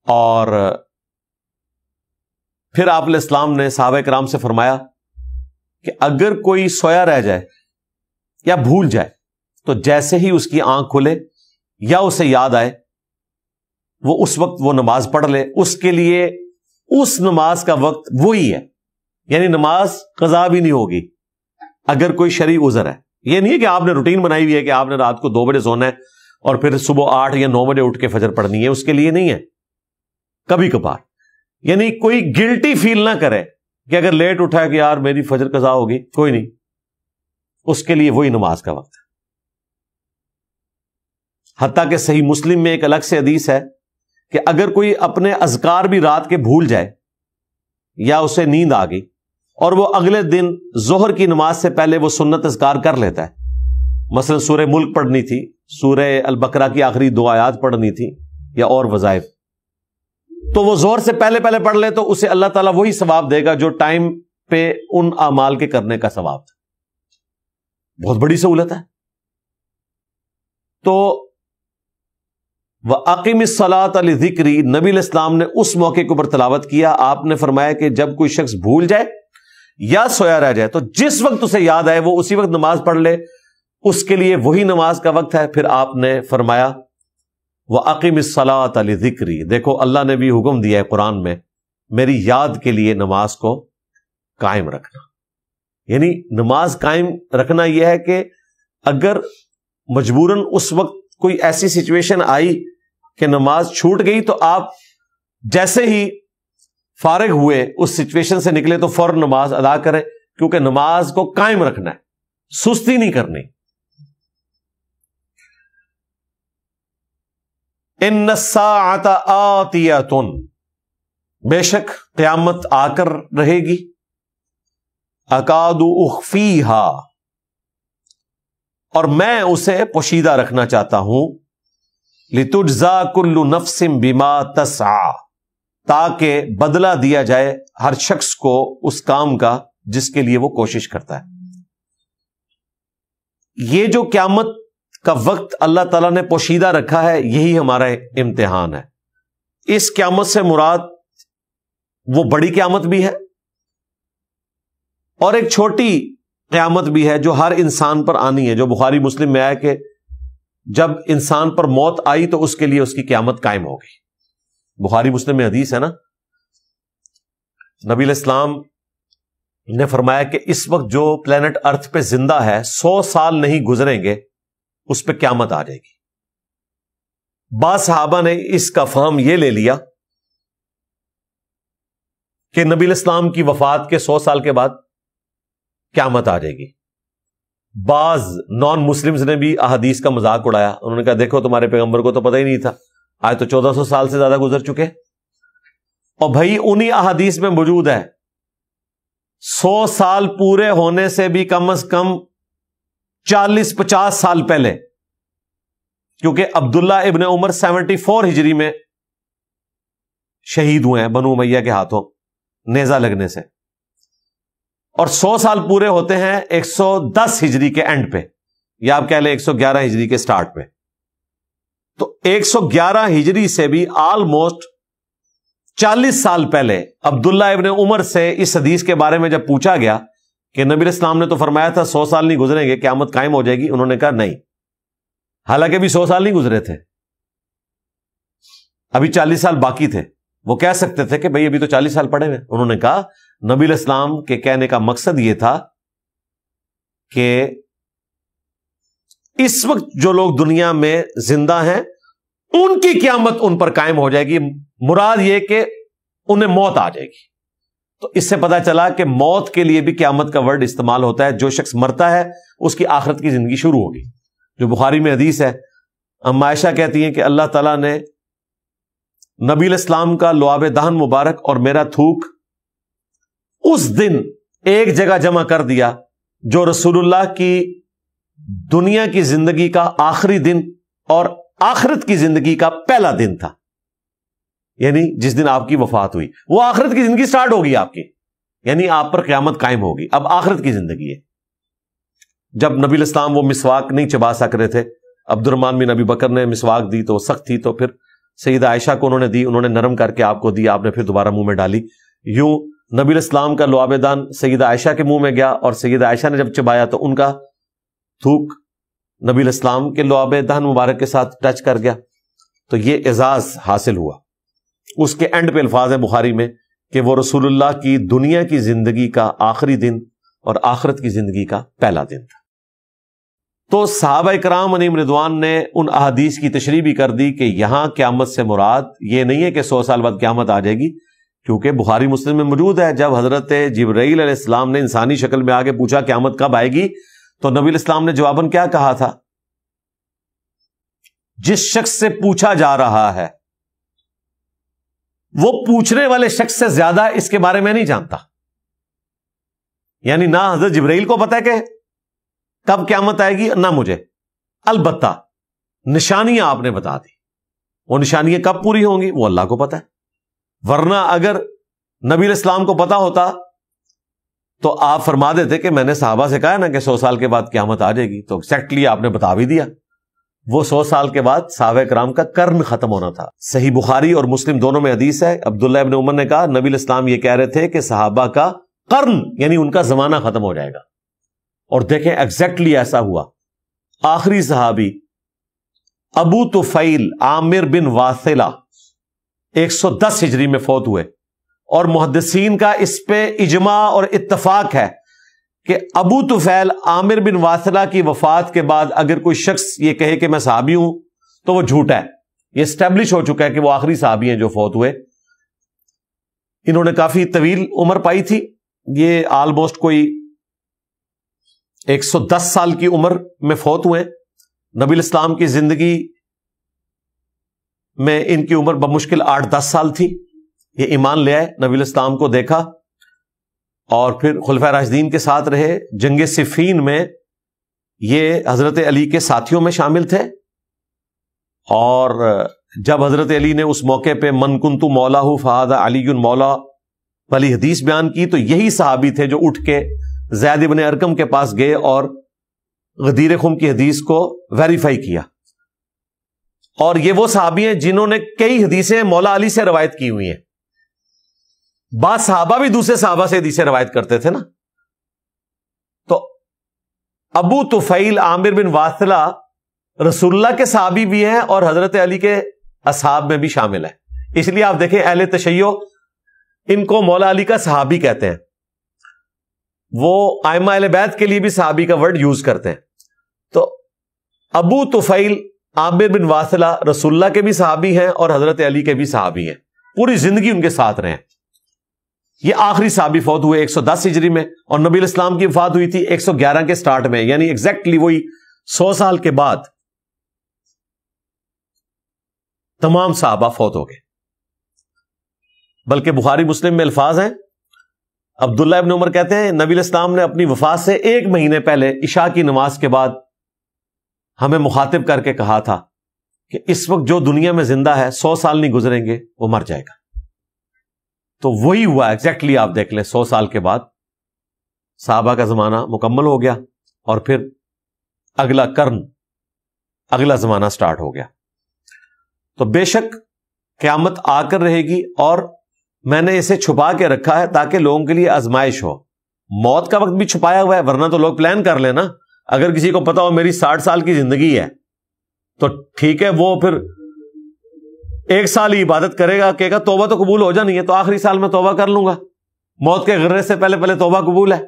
Speaker 1: اور پھر آپ علیہ السلام نے صحابہ کرام سے فرمایا کہ اگر کوئی سویا رہ جائے یا بھول جائے تو جیسے ہی اس کی آنکھ کھلے یا اسے یاد آئے وہ اس وقت وہ نماز پڑھ لے. اس کے لیے اس نماز کا وقت وہی ہے، یعنی نماز قضا بھی نہیں ہوگی اگر کوئی شرعی عذر ہے. یہ نہیں ہے کہ آپ نے روٹین بنائی ہوئی ہے کہ آپ نے رات کو 2 بجے سونا ہے اور پھر صبح 8 یا 9 بجے اٹھ کے فجر پڑھنی ہے، اس کے لیے نہیں ہے. کبھی کبھار، یعنی کوئی گلٹی فیل نہ کرے کہ اگر لیٹ اٹھا ہے کہ یار میری فجر قضا ہوگی، کوئی نہیں، اس کے لیے وہی نماز کا وقت ہے. حتیٰ کہ صحیح مسلم میں ایک الگ سے حدیث ہے کہ اگر کوئی اپنے اذکار بھی رات کے بھول جائے یا اسے نیند آ گئی اور وہ اگلے دن ظہر کی نماز سے پہلے وہ سنت اذکار کر لیتا ہے، مثلا سورہ ملک پڑھنی تھی، سورہ البقرہ کی آخری 2 آیات پڑھنی تھی یا اور وظائف، تو وہ ظہر سے پہلے پڑھ لے تو اسے اللہ تعالیٰ وہی ثواب دے گا جو ٹائم پہ ان اعمال کے کرنے کا ثواب تھا. بہت بڑی سہولت ہے. تو وَأَقِمِ الصَّلَاةَ لِذِكْرِي، نبی علیہ السلام نے اس موقع کے اوپر تلاوت کیا. آپ نے فرمایا کہ جب کوئی شخص بھول جائے یا سویا رہ جائے تو جس وقت اسے یاد آئے وہ اسی وقت نماز پڑھ لے، اس کے لیے وہی نماز کا وقت ہے. پھر آپ نے فرمایا وَأَقِمِ الصَّلَاةَ لِذِكْرِي، دیکھو اللہ نے بھی حکم دیا ہے قرآن میں میری یاد کے لیے نماز کو قائم رکھنا. یعنی نماز قائم رکھنا یہ ہے کہ اگر مجبوراً اس وقت کوئی ایسی سچویشن آئی کہ نماز چھوٹ گئی تو آپ جیسے ہی فارغ ہوئے اس سچویشن سے نکلے تو فوراً نماز ادا کریں، کیونکہ نماز کو قائم رکھنا ہے، سستی نہیں کرنی. ان الساعۃ آتیۃ، بے شک قیامت آ کر رہے گی. اکاد اخفیہا، اور میں اسے پوشیدہ رکھنا چاہتا ہوں. لتجزا کل نفس بما تسعی، تاکہ بدلہ دیا جائے ہر شخص کو اس کام کا جس کے لیے وہ کوشش کرتا ہے. یہ جو قیامت کا وقت اللہ تعالیٰ نے پوشیدہ رکھا ہے یہی ہمارا امتحان ہے. اس قیامت سے مراد وہ بڑی قیامت بھی ہے اور ایک چھوٹی قیامت بھی ہے جو ہر انسان پر آنی ہے، جو بخاری مسلم میں آیا کہ جب انسان پر موت آئی تو اس کے لیے اس کی قیامت قائم ہو گئی. بخاری مسلم میں حدیث ہے نا، نبی علیہ السلام نے فرمایا کہ اس وقت جو پلینٹ ارتھ پہ زندہ ہے 100 سال نہیں گزریں گے اس پہ قیامت آ جائے گی. بعض صحابہ نے اس کا فہم یہ لے لیا کہ نبی علیہ السلام کی وفات کے 100 سال کے بعد قیامت آ جائے گی. بعض نان مسلمز نے بھی احادیث کا مذاق اڑایا. انہوں نے کہا دیکھو تمہارے پیغمبر کو تو پتہ ہی نہیں تھا، آج تو 1400 سال سے زیادہ گزر چکے. اور بھائی انہی احادیث میں موجود ہے 100 سال پورے ہونے سے بھی کم از کم 40-50 سال پہلے، کیونکہ عبداللہ ابن عمر 74 ہجری میں شہید ہوئے ہیں بنو امیہ کے ہاتھوں نیزہ لگنے سے، اور 100 سال پورے ہوتے ہیں 110 ہجری کے اینڈ پہ، یا آپ کہہ لیں 111 ہجری کے سٹارٹ پہ. تو 111 ہجری سے بھی آلموسٹ 40 سال پہلے عبداللہ ابن عمر سے اس حدیث کے بارے میں جب پوچھا گیا کہ نبی علیہ السلام نے تو فرمایا تھا 100 سال نہیں گزریں گے قیامت قائم ہو جائے گی، انہوں نے کہا نہیں، حالانکہ بھی 100 سال نہیں گزرے تھے، ابھی 40 سال باقی تھے. وہ کہہ سکتے تھے کہ بھئی ابھی تو 40 سال پڑے ہوئے. انہوں نے کہا نبی علیہ السلام کے کہنے کا مقصد یہ تھا کہ اس وقت جو لوگ دنیا میں زندہ ہیں ان کی قیامت ان پر قائم ہو جائے گی. مراد یہ کہ انہیں موت آ جائے گی. تو اس سے پتا چلا کہ موت کے لیے بھی قیامت کا ورڈ استعمال ہوتا ہے. جو شخص مرتا ہے اس کی آخرت کی زندگی شروع ہوگی. جو بخاری میں حدیث ہے, اما عائشہ کہتی ہیں کہ اللہ تعالیٰ نے نبی علیہ السلام کا لعاب دہن مبارک اور میرا تھوک اس دن ایک جگہ جمع کر دیا جو رسول اللہ کی دنیا کی زندگی کا آخری دن اور آخرت کی زندگی کا پہلا دن تھا. یعنی جس دن آپ کی وفات ہوئی وہ آخرت کی زندگی سٹارٹ ہوگی آپ کی, یعنی آپ پر قیامت قائم ہوگی. اب آخرت کی زندگی ہے. جب نبی علیہ السلام وہ مسواک نہیں چبا سک رہے تھے, عبد الرحمن بن ابی بکر نے مسواک دی تو سخت تھی, تو پھر سیدہ عائشہ کو انہوں نے دی, انہوں نے نرم کر کے آپ کو دی, آپ نے پھر دوبارہ منہ میں ڈالی. یوں نبی علیہ السلام کا لعاب دہن سیدہ عائشہ کے منہ میں گیا, اور سیدہ عائشہ نے جب چبایا تو ان کا تھوک نبی علیہ السلام کے لعاب دہن مبارک کے ساتھ ٹچ کر گیا. تو یہ اعزاز حاصل ہوا. اس کے اینڈ پہ الفاظ ہے بخاری میں کہ وہ رسول اللہ کی دنیا کی زندگی کا آخری دن اور آخرت کی زندگی کا پہلا دن تھا. تو صحابہ کرام علیہم رضوان نے ان احادیث کی تشریح بھی کر دی کہ یہاں قیامت سے مراد یہ نہیں ہے کہ 100 سال بعد قیامت آ جائے گی, کیونکہ بخاری مسلم میں موجود ہے جب حضرت جبرائیل علیہ السلام نے انسانی شکل میں آگے پوچھا قیامت کب آئے گی, تو نبی علیہ السلام نے جواباً کیا کہا تھا, جس شخص سے پوچھا جا رہا ہے وہ پوچھنے والے شخص سے زیادہ اس کے بارے میں نہیں جانتا. یعنی نہ حضرت جبرائیل کو پتا ہے کہ کب قیامت آئے گی, نہ مجھے, البتہ نشانیاں آپ نے بتا دی. وہ نشانیاں کب پوری ہوں گی وہ اللہ کو پتا ہے. ورنہ اگر نبی علیہ السلام کو پتا ہوتا تو آپ فرما دیتے کہ میں نے صحابہ سے کہا نا کہ 100 سال کے بعد قیامت آ جائے گی, تو ایگزیکٹلی آپ نے بتا بھی دیا. وہ 100 سال کے بعد صحابہ کرام کا قرن ختم ہونا تھا. صحیح بخاری اور مسلم دونوں میں حدیث ہے, عبداللہ ابن عمر نے کہا نبی علیہ السلام یہ کہہ رہے تھے کہ صحابہ کا قرن یعنی ان کا زمانہ ختم ہو جائے گا. اور دیکھیں ایگزیکٹلی ایسا ہوا. آخری صحابی ابو طفیل عامر بن واثلہ 110 ہجری میں فوت ہوئے, اور محدثین کا اس پہ اجماع اور اتفاق ہے کہ ابو طفیل عامر بن واثلہ کی وفات کے بعد اگر کوئی شخص یہ کہے کہ میں صحابی ہوں تو وہ جھوٹا ہے. یہ اسٹیبلش ہو چکا ہے کہ وہ آخری صحابی ہیں جو فوت ہوئے. انہوں نے کافی طویل عمر پائی تھی, یہ آلموسٹ کوئی 110 سال کی عمر میں فوت ہوئے. نبی علیہ السلام کی زندگی میں ان کی عمر بمشکل 8-10 سال تھی. یہ ایمان لے آئے, نبی علیہ السلام کو دیکھا, اور پھر خلفائے راشدین کے ساتھ رہے. جنگ صفین میں یہ حضرت علی کے ساتھیوں میں شامل تھے, اور جب حضرت علی نے اس موقع پہ من کنتو مولاہ فہذا علی مولا والی حدیث بیان کی, تو یہی صحابی تھے جو اٹھ کے زید بن ارقم کے پاس گئے اور غدیر خم کی حدیث کو ویریفائی کیا. اور یہ وہ صحابی ہیں جنہوں نے کئی حدیثیں مولا علی سے روایت کی ہوئی ہیں. بعض صحابہ بھی دوسرے صحابہ سے حدیثیں روایت کرتے تھے نا. تو ابو طفیل عامر بن واثلہ رسول اللہ کے صحابی بھی ہیں اور حضرت علی کے اصحاب میں بھی شامل ہیں. اس لیے آپ دیکھیں اہل تشیع ان کو مولا علی کا صحابی کہتے ہیں. وہ ائمہ اہل بیت کے لیے بھی صحابی کا ورڈ یوز کرتے ہیں. تو ابو طفیل عامر بن واثلہ رسول اللہ کے بھی صحابی ہیں اور حضرت علی کے بھی صحابی ہیں, پوری زندگی ان کے ساتھ رہے. یہ آخری صحابی فوت ہوئے 110 ہجری میں, اور نبی علیہ السلام کی وفات ہوئی تھی 111 کے سٹارٹ میں, یعنی ایگزیکٹلی وہی 100 سال کے بعد تمام صحابہ فوت ہو گئے. بلکہ بخاری مسلم میں الفاظ ہیں, عبداللہ ابن عمر کہتے ہیں نبی علیہ السلام نے اپنی وفات سے 1 مہینے پہلے عشاء کی نماز کے بعد ہمیں مخاطب کر کے کہا تھا کہ اس وقت جو دنیا میں زندہ ہے 100 سال نہیں گزریں گے وہ مر جائے گا. تو وہی ہوا ایگزیکٹلی. آپ دیکھ لیں 100 سال کے بعد صحابہ کا زمانہ مکمل ہو گیا, اور پھر اگلا قرن, اگلا زمانہ سٹارٹ ہو گیا. تو بے شک قیامت آ کر رہے گی, اور میں نے اسے چھپا کے رکھا ہے تاکہ لوگوں کے لیے آزمائش ہو. موت کا وقت بھی چھپایا ہوا ہے, ورنہ تو لوگ پلان کر لیں نا. اگر کسی کو پتا ہو میری 60 سال کی زندگی ہے تو ٹھیک ہے, وہ پھر 1 سال ہی عبادت کرے گا, کہے گا توبہ تو قبول ہو جانی ہے تو آخری سال میں توبہ کر لوں گا, موت کے غرے سے پہلے پہلے توبہ قبول ہے.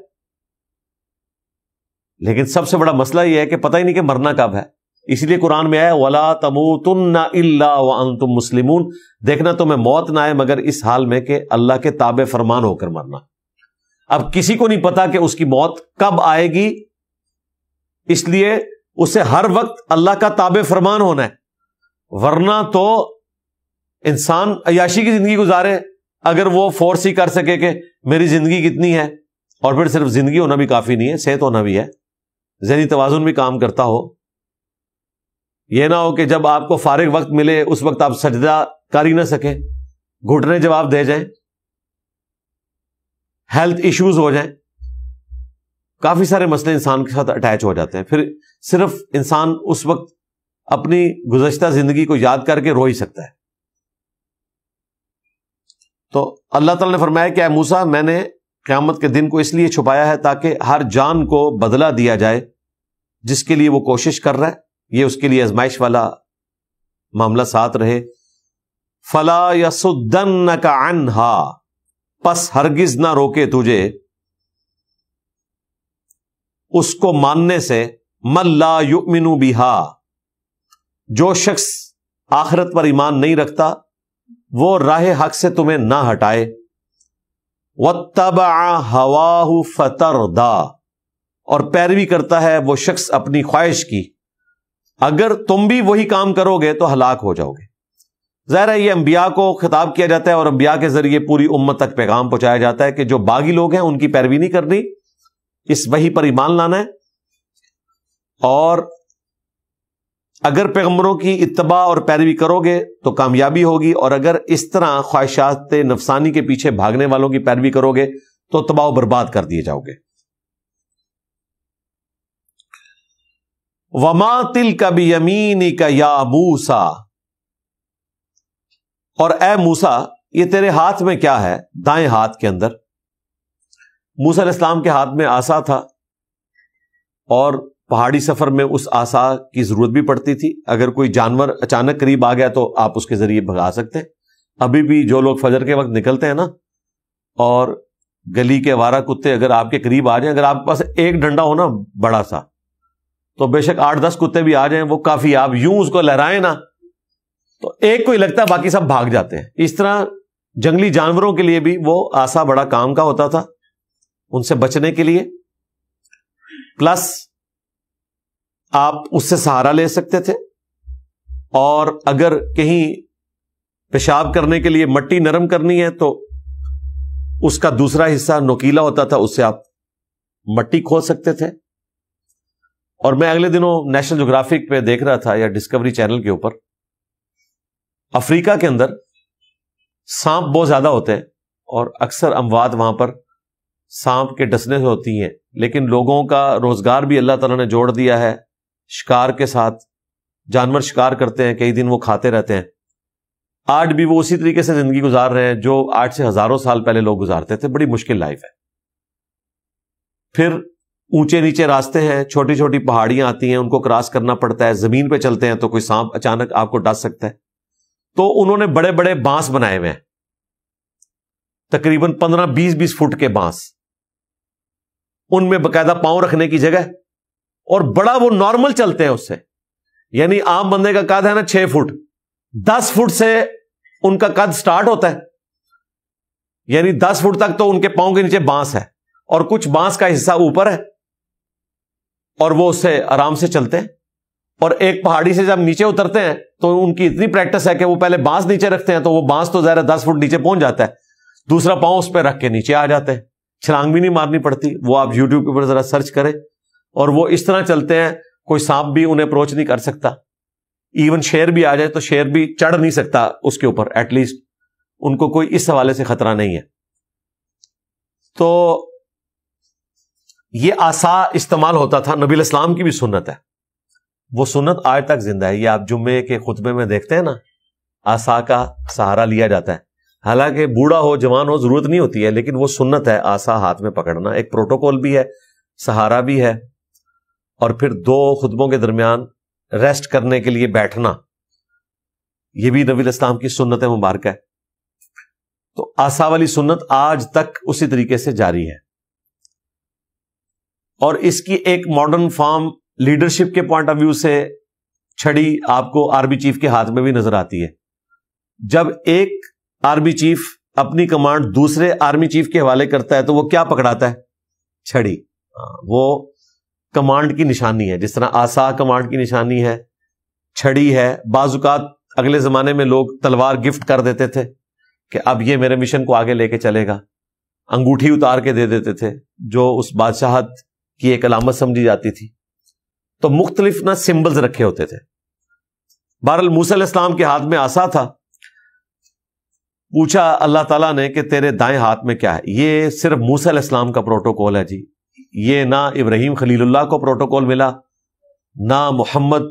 Speaker 1: لیکن سب سے بڑا مسئلہ یہ ہے کہ پتہ ہی نہیں کہ مرنا کب ہے. اس لیے قرآن میں آیا وَلَا تَمُوتُنَّ إِلَّا وَأَنْتُمْ مُسْلِمُونَ، دیکھنا تمہیں موت نہ آئے مگر اس حال میں کہ اللہ کے تابع فرمان ہو کر مرنا۔ اب کسی کو نہیں پتا کہ اس کی موت کب آئے گی، اس لیے اسے ہر وقت اللہ کا تابع فرمان ہونا ہے، ورنہ تو انسان عیاشی کی زندگی گزارے اگر وہ فورس ہی کر سکے کہ میری زندگی کتنی ہے، اور پھر صرف زندگی ہونا بھی کافی نہیں ہے، صحت ہونا بھی ہے، ذہنی توازن بھی کام کرتا ہو۔ یہ نہ ہو کہ جب آپ کو فارغ وقت ملے اس وقت آپ سجدہ کر ہی نہ سکیں، گھٹنے جواب دے جائیں، ہیلتھ ایشوز ہو جائیں، کافی سارے مسئلے انسان کے ساتھ اٹیچ ہو جاتے ہیں، پھر صرف انسان اس وقت اپنی گزشتہ زندگی کو یاد کر کے رو ہی سکتا ہے۔ تو اللہ تعالیٰ نے فرمایا کہ اے موسیٰ، میں نے قیامت کے دن کو اس لیے چھپایا ہے تاکہ ہر جان کو بدلہ دیا جائے جس کے لیے وہ کوشش کر رہا ہے، یہ اس کے لیے آزمائش والا معاملہ ساتھ رہے۔ فَلَا يَصُدَّنَّكَ عَنْهَا، پس ہرگز نہ روکے تجھے اس کو ماننے سے، مَن لَا يُؤْمِنُ بِهَا، جو شخص آخرت پر ایمان نہیں رکھتا وہ راہ حق سے تمہیں نہ ہٹائے۔ وَاتَّبَعَ هَوَاهُ فَتَرْدَىٰ، اور پیروی کرتا ہے وہ شخص اپنی خواہش کی، اگر تم بھی وہی کام کرو گے تو ہلاک ہو جاؤ گے۔ ظاہر ہے یہ انبیاء کو خطاب کیا جاتا ہے اور انبیاء کے ذریعے پوری امت تک پیغام پہنچایا جاتا ہے کہ جو باغی لوگ ہیں ان کی پیروی نہیں کرنی، اس وحی پر ایمان لانا ہے، اور اگر پیغمبروں کی اتباع اور پیروی کرو گے تو کامیابی ہوگی، اور اگر اس طرح خواہشات نفسانی کے پیچھے بھاگنے والوں کی پیروی کرو گے تو تباہ و برباد کر دیے جاؤ گے۔ وَمَا تِلْكَ بِيَمِينِكَ يَا مُوسَىٰ، اور اے موسیٰ یہ تیرے ہاتھ میں کیا ہے، دائیں ہاتھ کے اندر۔ موسیٰ علیہ السلام کے ہاتھ میں عصا تھا، اور پہاڑی سفر میں اس عصا کی ضرورت بھی پڑتی تھی، اگر کوئی جانور اچانک قریب آ گیا تو آپ اس کے ذریعے بھگا سکتے ہیں۔ ابھی بھی جو لوگ فجر کے وقت نکلتے ہیں نا، اور گلی کے آوارہ کتے اگر آپ کے قریب آ جائیں، اگر آپ کے پاس ایک ڈنڈا ہو نا بڑا سا، تو بے شک 8-10 کتے بھی آ جائیں وہ کافی، آپ یوں اس کو لہرائیں نا تو ایک کو ہی لگتا ہے، باقی سب بھاگ جاتے ہیں۔ اس طرح جنگلی جانوروں کے لیے بھی وہ عصا بڑا کام کا ہوتا تھا، ان سے بچنے کے لیے، پلس آپ اس سے سہارا لے سکتے تھے، اور اگر کہیں پیشاب کرنے کے لیے مٹی نرم کرنی ہے تو اس کا دوسرا حصہ نوکیلا ہوتا تھا، اس سے آپ مٹی کھود سکتے تھے۔ اور میں اگلے دنوں نیشنل جغرافک پہ دیکھ رہا تھا یا ڈسکوری چینل کے اوپر، افریقہ کے اندر سانپ بہت زیادہ ہوتے ہیں، اور اکثر اموات وہاں پر سانپ کے ڈسنے سے ہوتی ہیں، لیکن لوگوں کا روزگار بھی اللہ تعالیٰ نے جوڑ دیا ہے شکار کے ساتھ، جانور شکار کرتے ہیں، کئی دن وہ کھاتے رہتے ہیں۔ آج بھی وہ اسی طریقے سے زندگی گزار رہے ہیں جو آج سے ہزاروں سال پہلے لوگ گزارتے تھے، بڑی مشکل لائف ہے۔ پھر اونچے نیچے راستے ہیں، چھوٹی چھوٹی پہاڑیاں آتی ہیں، ان کو کراس کرنا پڑتا ہے، زمین پہ چلتے ہیں تو کوئی سانپ اچانک آپ کو ڈس سکتا ہے، تو انہوں نے بڑے بڑے بانس بنائے ہوئے ہیں، تقریباً 15-20 فٹ کے بانس، ان میں باقاعدہ پاؤں رکھنے کی جگہ، اور بڑا وہ نارمل چلتے ہیں اس سے، یعنی عام بندے کا قد ہے نا 6 فٹ، 10 فٹ سے ان کا قد سٹارٹ ہوتا ہے، یعنی 10 فٹ تک تو ان کے پاؤں کے نیچے بانس ہے، اور کچھ بانس کا حصہ اوپر ہے، اور وہ اس سے آرام سے چلتے ہیں۔ اور ایک پہاڑی سے جب نیچے اترتے ہیں تو ان کی اتنی پریکٹس ہے کہ وہ پہلے بانس نیچے رکھتے ہیں، تو وہ بانس تو ظاہر 10 فٹ نیچے پہنچ جاتا ہے، دوسرا پاؤں اس پہ رکھ کے نیچے آ جاتے ہیں، چھلانگ بھی نہیں مارنی پڑتی۔ وہ آپ یوٹیوب کے اوپر ذرا سرچ کریں، اور وہ اس طرح چلتے ہیں، کوئی سانپ بھی انہیں اپروچ نہیں کر سکتا، ایون شیر بھی آ جائے تو شیر بھی چڑھ نہیں سکتا اس کے اوپر، ایٹ لیسٹ ان کو کوئی اس حوالے سے خطرہ نہیں ہے۔ تو یہ عصا استعمال ہوتا تھا، نبی علیہ السلام کی بھی سنت ہے، وہ سنت آج تک زندہ ہے۔ یہ آپ جمعے کے خطبے میں دیکھتے ہیں نا، عصا کا سہارا لیا جاتا ہے، حالانکہ بوڑھا ہو جوان ہو ضرورت نہیں ہوتی ہے، لیکن وہ سنت ہے عصا ہاتھ میں پکڑنا، ایک پروٹوکول بھی ہے، سہارا بھی ہے، اور پھر 2 خطبوں کے درمیان ریسٹ کرنے کے لیے بیٹھنا، یہ بھی نبی علیہ السلام کی سنت مبارکہ ہے۔ تو عصا والی سنت آج تک اسی طریقے سے جاری ہے، اور اس کی ایک ماڈرن فارم لیڈرشپ کے پوائنٹ آف ویو سے چھڑی آپ کو آرمی چیف کے ہاتھ میں بھی نظر آتی ہے. جب ایک آرمی چیف اپنی کمانڈ دوسرے آرمی چیف کے حوالے کرتا ہے تو وہ کیا پکڑاتا ہے؟ چھڑی. وہ کمانڈ کی نشانی ہے. جس طرح آسا کمانڈ کی نشانی ہے، چھڑی ہے. بعض اوقات اگلے زمانے میں لوگ تلوار گفٹ کر دیتے تھے کہ اب یہ میرے مشن کو آگے لے کے چلے گا. انگوٹھی اتار کے دے دیتے تھے جو اس بادشاہت کی ایک علامت سمجھی جاتی تھی. تو مختلف نہ سمبلز رکھے ہوتے تھے. بہرحال موسیٰ علیہ السلام کے ہاتھ میں عصا تھا. پوچھا اللہ تعالیٰ نے کہ تیرے دائیں ہاتھ میں کیا ہے؟ یہ صرف موسیٰ علیہ السلام کا پروٹوکول ہے جی. یہ نہ ابراہیم خلیل اللہ کو پروٹوکول ملا، نہ محمد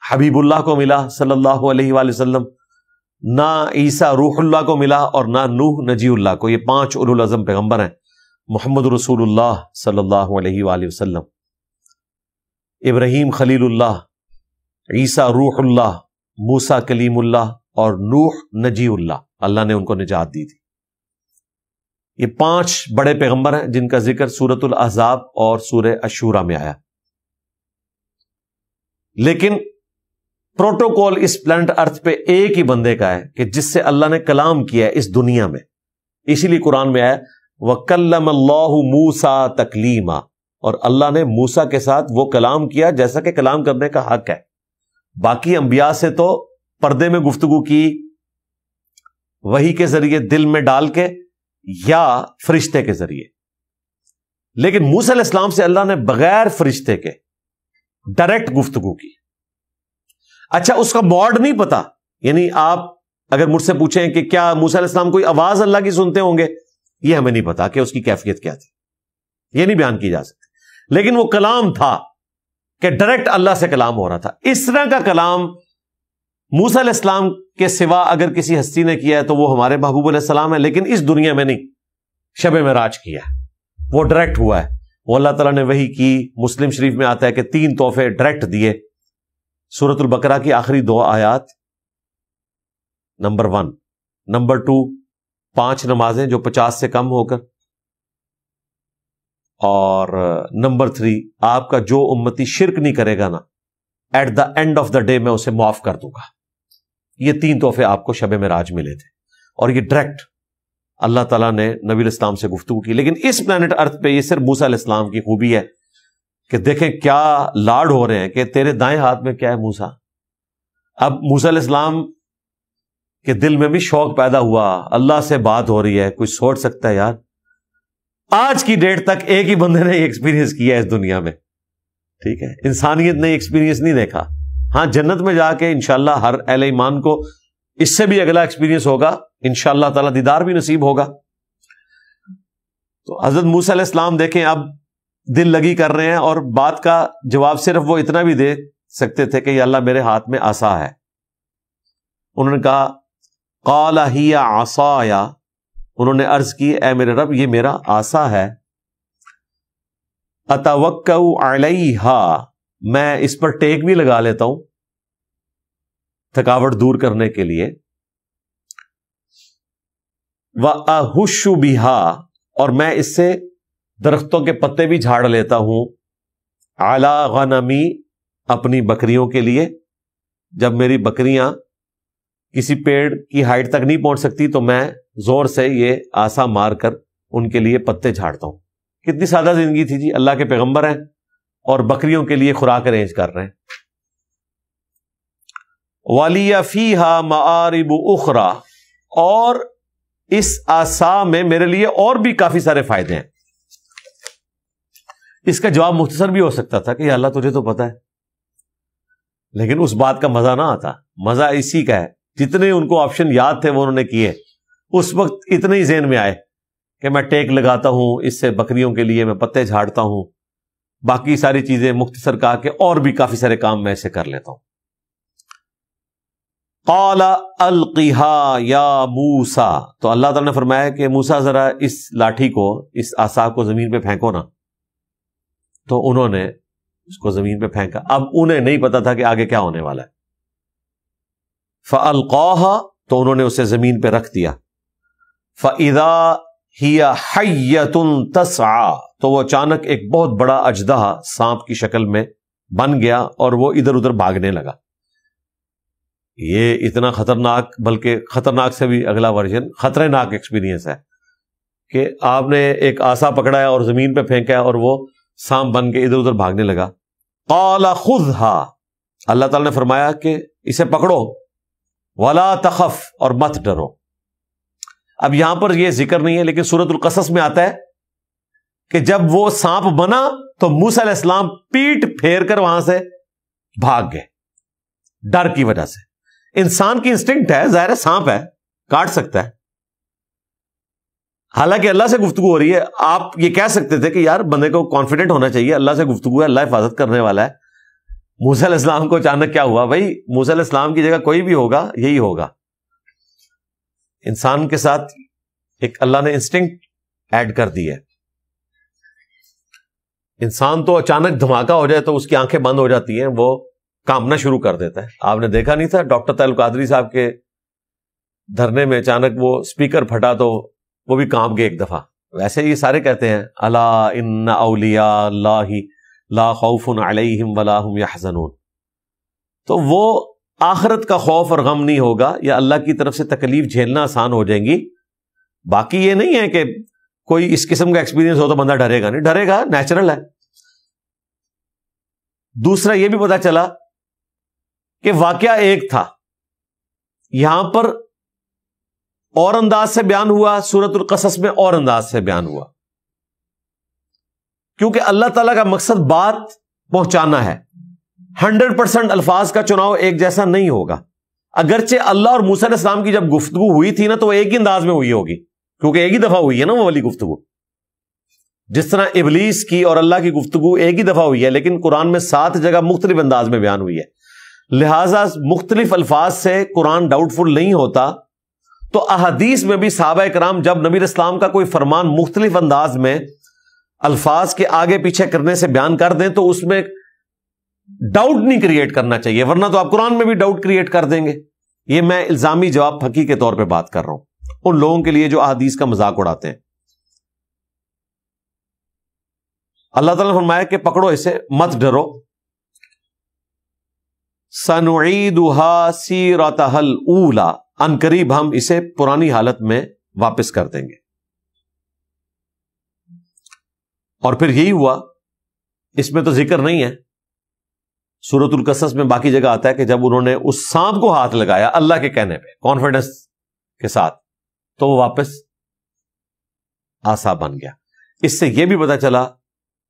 Speaker 1: حبیب اللہ کو ملا صلی اللہ علیہ وآلہ وسلم، نہ عیسیٰ روح اللہ کو ملا، اور نہ نوح نجی اللہ کو. یہ 5 اولو العزم پیغمبر ہیں. محمد رسول اللہ صلی اللہ علیہ وآلہ وسلم، ابراہیم خلیل اللہ، عیسیٰ روح اللہ، موسیٰ کلیم اللہ، اور نوح نجی اللہ. اللہ نے ان کو نجات دی تھی. یہ 5 بڑے پیغمبر ہیں جن کا ذکر سورۃ الاحزاب اور سورہ الشورى میں آیا. لیکن پروٹوکول اس پلانٹ ارتھ پہ ایک ہی بندے کا ہے کہ جس سے اللہ نے کلام کیا ہے اس دنیا میں. اسی لیے قرآن میں آیا وَكَلَّمَ اللَّهُ مُوسَىٰ تَكْلِيمًا، اور اللہ نے موسیٰ کے ساتھ وہ کلام کیا جیسا کہ کلام کرنے کا حق ہے. باقی انبیاء سے تو پردے میں گفتگو کی، وحی کے ذریعے دل میں ڈال کے یا فرشتے کے ذریعے. لیکن موسیٰ علیہ السلام سے اللہ نے بغیر فرشتے کے ڈائریکٹ گفتگو کی. اچھا اس کا موڈ نہیں پتا، یعنی آپ اگر مجھ سے پوچھیں کہ کیا موسیٰ علیہ السلام کوئی آواز اللہ کی سنتے ہوں گے، یہ ہمیں نہیں پتا کہ اس کی کیفیت کیا تھی، یہ نہیں بیان کی جا سکتی. لیکن وہ کلام تھا کہ ڈائریکٹ اللہ سے کلام ہو رہا تھا. اس طرح کا کلام موسیٰ علیہ السلام کے سوا اگر کسی ہستی نے کیا ہے تو وہ ہمارے محبوب علیہ السلام ہے، لیکن اس دنیا میں نہیں. شب معراج کیا ہے، وہ ڈائریکٹ ہوا ہے. وہ اللہ تعالیٰ نے وحی کی. مسلم شریف میں آتا ہے کہ 3 تحفے ڈائریکٹ دیے. سورۃ البقرہ کی آخری 2 آیات، نمبر 1. نمبر 2 5 نمازیں جو 50 سے کم ہو کر، اور نمبر 3 آپ کا جو امتی شرک نہیں کرے گا نا، at the end of the day میں اسے معاف کر دوں گا. یہ 3 تحفے آپ کو شب معراج ملے تھے، اور یہ ڈائریکٹ اللہ تعالیٰ نے نبی علیہ السلام سے گفتگو کی. لیکن اس پلانٹ ارتھ پہ یہ صرف موسیٰ علیہ السلام کی خوبی ہے کہ دیکھیں کیا لاڈ ہو رہے ہیں کہ تیرے دائیں ہاتھ میں کیا ہے موسیٰ. اب موسیٰ علیہ السلام کے دل میں بھی شوق پیدا ہوا، اللہ سے بات ہو رہی ہے. کوئی سوچ سکتا ہے یار آج کی ڈیٹ تک ایک ہی بندے نے ایکسپیرینس کیا ہے اس دنیا میں. ٹھیک ہے، انسانیت نے ایکسپیرینس نہیں دیکھا. ہاں جنت میں جا کے انشاءاللہ ہر اہل ایمان کو اس سے بھی اگلا ایکسپیرینس ہوگا، انشاءاللہ تعالی دیدار بھی نصیب ہوگا. تو حضرت موسیٰ علیہ السلام دیکھیں اب دل لگی کر رہے ہیں، اور بات کا جواب صرف وہ اتنا بھی دے سکتے تھے کہ یا اللہ میرے ہاتھ میں عصا ہے. انہوں نے کہا قال ہی عصایا، انہوں نے عرض کی اے میرے رب یہ میرا عصا ہے. اتوکأ علیہا، میں اس پر ٹیک بھی لگا لیتا ہوں تھکاوٹ دور کرنے کے لیے. وأہش بہا، اور میں اس سے درختوں کے پتے بھی جھاڑ لیتا ہوں. علی غنمی، اپنی بکریوں کے لیے. جب میری بکریاں کسی پیڑ کی ہائٹ تک نہیں پہنچ سکتی تو میں زور سے یہ آسا مار کر ان کے لیے پتے جھاڑتا ہوں. کتنی سادہ زندگی تھی جی، اللہ کے پیغمبر ہیں اور بکریوں کے لیے خوراک ارینج کر رہے ہیں. وَلِيَ فِيهَا مَآرِبُ أُخْرَى، اور اس آسا میں میرے لیے اور بھی کافی سارے فائدے ہیں. اس کا جواب مختصر بھی ہو سکتا تھا کہ یا اللہ تجھے تو پتا ہے، لیکن اس بات کا مزہ نہ آتا. مزہ اسی کا ہے جتنے ان کو آپشن یاد تھے وہ انہوں نے کیے. اس وقت اتنے ہی ذہن میں آئے کہ میں ٹیک لگاتا ہوں، اس سے بکریوں کے لیے میں پتے جھاڑتا ہوں، باقی ساری چیزیں مختصر کہا کہ اور بھی کافی سارے کام میں ایسے کر لیتا ہوں. قال القیہا یا موسیٰ، تو اللہ تعالیٰ نے فرمایا کہ موسیٰ ذرا اس لاٹھی کو، اس عصا کو زمین پہ پھینکو نا. تو انہوں نے اس کو زمین پہ پھینکا. اب انہیں نہیں پتا تھا کہ آگے کیا ہونے والا ہے. فَأَلْقَاهَا، تو انہوں نے اسے زمین پہ رکھ دیا. فَإِذَا هِيَ حَيَّةٌ تَسْعَىٰ، تو وہ اچانک ایک بہت بڑا اژدہا سانپ کی شکل میں بن گیا اور وہ ادھر ادھر بھاگنے لگا. یہ اتنا خطرناک، بلکہ خطرناک سے بھی اگلا ورژن خطرناک ایکسپیرینس ہے کہ آپ نے ایک عصا پکڑا ہے اور زمین پہ پھینکا ہے اور وہ سانپ بن کے ادھر ادھر بھاگنے لگا. قال خذها، اللہ تعالیٰ نے فرمایا کہ اسے پکڑو، ولا تخف، اور مت ڈرو. اب یہاں پر یہ ذکر نہیں ہے لیکن سورۃ القصص میں آتا ہے کہ جب وہ سانپ بنا تو موسیٰ علیہ السلام پیٹ پھیر کر وہاں سے بھاگ گئے ڈر کی وجہ سے. انسان کی انسٹنکٹ ہے، ظاہر ہے سانپ ہے، کاٹ سکتا ہے. حالانکہ اللہ سے گفتگو ہو رہی ہے. آپ یہ کہہ سکتے تھے کہ یار بندے کو کانفیڈنٹ ہونا چاہیے، اللہ سے گفتگو ہے، اللہ حفاظت کرنے والا ہے. موسیٰ علیہ السلام کو اچانک کیا ہوا؟ بھائی موسیٰ علیہ السلام کی جگہ کوئی بھی ہوگا یہی ہوگا. انسان کے ساتھ ایک اللہ نے انسٹنکٹ ایڈ کر دی ہے. انسان تو اچانک دھماکہ ہو جائے تو اس کی آنکھیں بند ہو جاتی ہیں، وہ کانپنا شروع کر دیتا ہے. آپ نے دیکھا نہیں تھا ڈاکٹر طاہر القادری صاحب کے دھرنے میں اچانک وہ اسپیکر پھٹا تو وہ بھی کانپ گئے ایک دفعہ. ویسے یہ سارے کہتے ہیں الا ان اولیاء اللہ لا خوف علیہم ولا هم یحزنون. تو وہ آخرت کا خوف اور غم نہیں ہوگا، یا اللہ کی طرف سے تکلیف جھیلنا آسان ہو جائیں گی. باقی یہ نہیں ہے کہ کوئی اس قسم کا ایکسپیرینس ہو تو بندہ ڈرے گا، نہیں ڈرے گا، نیچرل ہے. دوسرا یہ بھی پتا چلا کہ واقعہ ایک تھا، یہاں پر اور انداز سے بیان ہوا، سورۃ القصص میں اور انداز سے بیان ہوا، کیونکہ اللہ تعالیٰ کا مقصد بات پہنچانا ہے. 100% الفاظ کا چناؤ ایک جیسا نہیں ہوگا. اگرچہ اللہ اور موسیٰ علیہ السلام کی جب گفتگو ہوئی تھی نا تو وہ ایک ہی انداز میں ہوئی ہوگی، کیونکہ ایک ہی دفعہ ہوئی ہے نا وہ والی گفتگو. جس طرح ابلیس کی اور اللہ کی گفتگو ایک ہی دفعہ ہوئی ہے، لیکن قرآن میں 7 جگہ مختلف انداز میں بیان ہوئی ہے. لہذا مختلف الفاظ سے قرآن ڈاؤٹ فل نہیں ہوتا. تو احادیث میں بھی صحابہ کرام جب نبی علیہ السلام کا کوئی فرمان مختلف انداز میں الفاظ کے آگے پیچھے کرنے سے بیان کر دیں تو اس میں ڈاؤٹ نہیں کریٹ کرنا چاہیے، ورنہ تو آپ قرآن میں بھی ڈاؤٹ کریٹ کر دیں گے. یہ میں الزامی جواب پھکی کے طور پہ بات کر رہا ہوں ان لوگوں کے لیے جو احادیث کا مذاق اڑاتے ہیں. اللہ تعالیٰ نے فرمایا کہ پکڑو اسے، مت ڈرو. سنعیدها سیرتها الاولی، ان قریب ہم اسے پرانی حالت میں واپس کر دیں گے. اور پھر یہی ہوا. اس میں تو ذکر نہیں ہے، سورۃ القصص میں باقی جگہ آتا ہے کہ جب انہوں نے اس سانپ کو ہاتھ لگایا اللہ کے کہنے پہ کانفیڈنس کے ساتھ تو وہ واپس عصا بن گیا. اس سے یہ بھی پتا چلا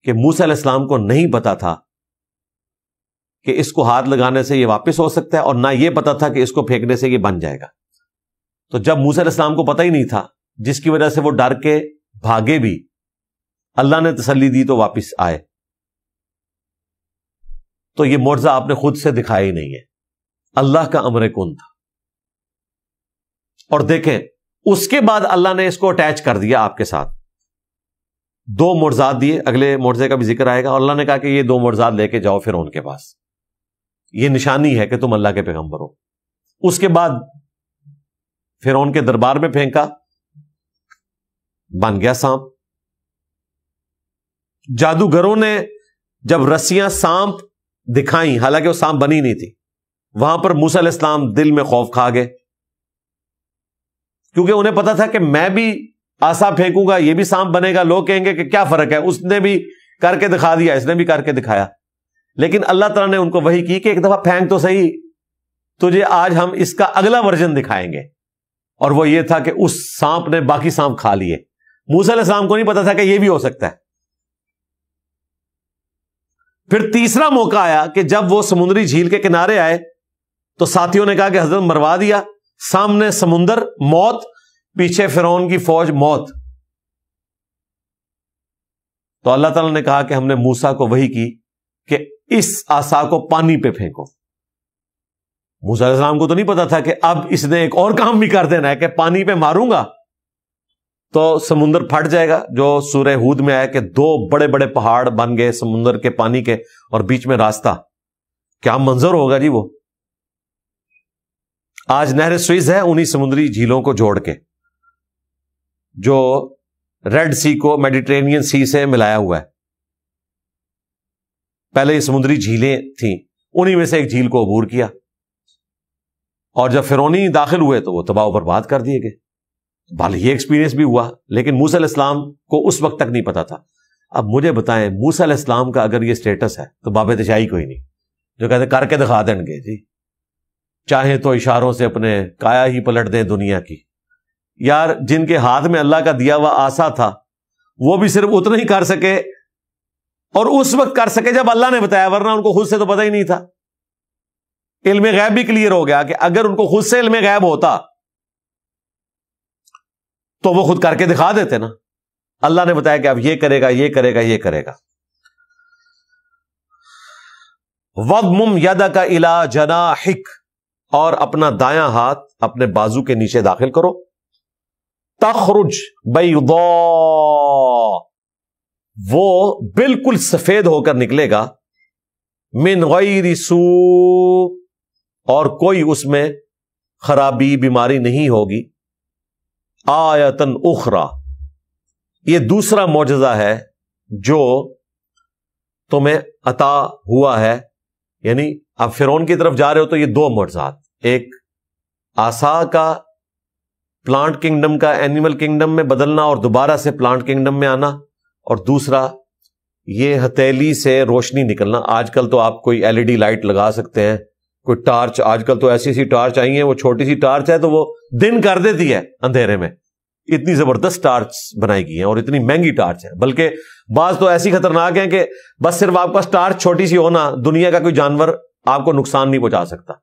Speaker 1: کہ موسیٰ علیہ السلام کو نہیں پتا تھا کہ اس کو ہاتھ لگانے سے یہ واپس ہو سکتا ہے، اور نہ یہ پتا تھا کہ اس کو پھینکنے سے یہ بن جائے گا. تو جب موسیٰ علیہ السلام کو پتا ہی نہیں تھا، جس کی وجہ سے وہ ڈر کے بھاگے بھی، اللہ نے تسلی دی تو واپس آئے. تو یہ معجزہ آپ نے خود سے دکھایا ہی نہیں ہے، اللہ کا امر کن تھا. اور دیکھیں اس کے بعد اللہ نے اس کو اٹیچ کر دیا آپ کے ساتھ. 2 معجزات دیے، اگلے معجزے کا بھی ذکر آئے گا، اور اللہ نے کہا کہ یہ 2 معجزات لے کے جاؤ فرعون کے پاس، یہ نشانی ہے کہ تم اللہ کے پیغمبر ہو. اس کے بعد فرعون کے دربار میں پھینکا، بن گیا سانپ. جادوگروں نے جب رسیاں سانپ دکھائیں، حالانکہ وہ سانپ بنی نہیں تھی، وہاں پر موسیٰ علیہ السلام دل میں خوف کھا گئے، کیونکہ انہیں پتا تھا کہ میں بھی عصا پھینکوں گا یہ بھی سانپ بنے گا، لوگ کہیں گے کہ کیا فرق ہے، اس نے بھی کر کے دکھا دیا، اس نے بھی کر کے دکھایا. لیکن اللہ تعالیٰ نے ان کو وحی کی کہ ایک دفعہ پھینک تو صحیح، تجھے آج ہم اس کا اگلا ورژن دکھائیں گے. اور وہ یہ تھا کہ اس سانپ نے باقی سانپ کھا لیے. موسیٰ علیہ السلام کو نہیں پتا تھا کہ یہ بھی ہو سکتا ہے. پھر تیسرا موقع آیا کہ جب وہ سمندری جھیل کے کنارے آئے تو ساتھیوں نے کہا کہ حضرت مروا دیا، سامنے سمندر موت، پیچھے فرعون کی فوج موت. تو اللہ تعالیٰ نے کہا کہ ہم نے موسیٰ کو وحی کی کہ اس عصا کو پانی پہ پھینکو. موسیٰ علیہ السلام کو تو نہیں پتا تھا کہ اب اس نے ایک اور کام بھی کر دینا ہے کہ پانی پہ ماروں گا تو سمندر پھٹ جائے گا. جو سورہ ہود میں آیا کہ 2 بڑے بڑے پہاڑ بن گئے سمندر کے پانی کے اور بیچ میں راستہ. کیا منظر ہوگا جی وہ. آج نہر سوئز ہے انہی سمندری جھیلوں کو جوڑ کے، جو ریڈ سی کو میڈیٹرینین سی سے ملایا ہوا ہے. پہلے یہ سمندری جھیلیں تھیں، انہی میں سے ایک جھیل کو عبور کیا. اور جب فرعونی داخل ہوئے تو وہ تباہ و برباد کر دیے گئے. بھلے یہ ایکسپیرینس بھی ہوا, لیکن موسیٰ علیہ السلام کو اس وقت تک نہیں پتا تھا. اب مجھے بتائیں, موسیٰ علیہ السلام کا اگر یہ سٹیٹس ہے تو باب تشائی کوئی نہیں جو کہتے کر کے دکھا دیں گے جی, چاہیں تو اشاروں سے اپنے کایا ہی پلٹ دیں دنیا کی. یار جن کے ہاتھ میں اللہ کا دیا ہوا آسا تھا وہ بھی صرف اتنا ہی کر سکے, اور اس وقت کر سکے جب اللہ نے بتایا, ورنہ ان کو خود سے تو پتہ ہی نہیں تھا. علم غیب بھی کلیئر ہو گیا کہ اگر ان کو خود سے علم غیب ہوتا تو وہ خود کر کے دکھا دیتے نا. اللہ نے بتایا کہ اب یہ کرے گا, یہ کرے گا, یہ کرے گا. وَضْمُمْ يَدَكَ إِلَى جَنَاحِكَ, اور اپنا دایاں ہاتھ اپنے بازو کے نیچے داخل کرو. تخرج بیضاء, وہ بالکل سفید ہو کر نکلے گا. من غیر سوء, اور کوئی اس میں خرابی بیماری نہیں ہوگی. آیتن اخرى, یہ دوسرا معجزہ ہے جو تمہیں عطا ہوا ہے. یعنی اب فرعون کی طرف جا رہے ہو تو یہ دو معجزات, ایک آسا کا پلانٹ کنگڈم کا اینیمل کنگڈم میں بدلنا اور دوبارہ سے پلانٹ کنگڈم میں آنا, اور دوسرا یہ ہتھیلی سے روشنی نکلنا. آج کل تو آپ کوئی LED لائٹ لگا سکتے ہیں, کوئی ٹارچ, آج کل تو ایسی سی ٹارچ آئی ہیں, وہ چھوٹی سی ٹارچ ہے تو وہ دن کر دیتی ہے اندھیرے میں. اتنی زبردست ٹارچ بنائی گئی ہیں اور اتنی مہنگی ٹارچ ہے, بلکہ بعض تو ایسی خطرناک ہیں کہ بس صرف آپ کے پاس ٹارچ چھوٹی سی ہونا, دنیا کا کوئی جانور آپ کو نقصان نہیں پہنچا سکتا.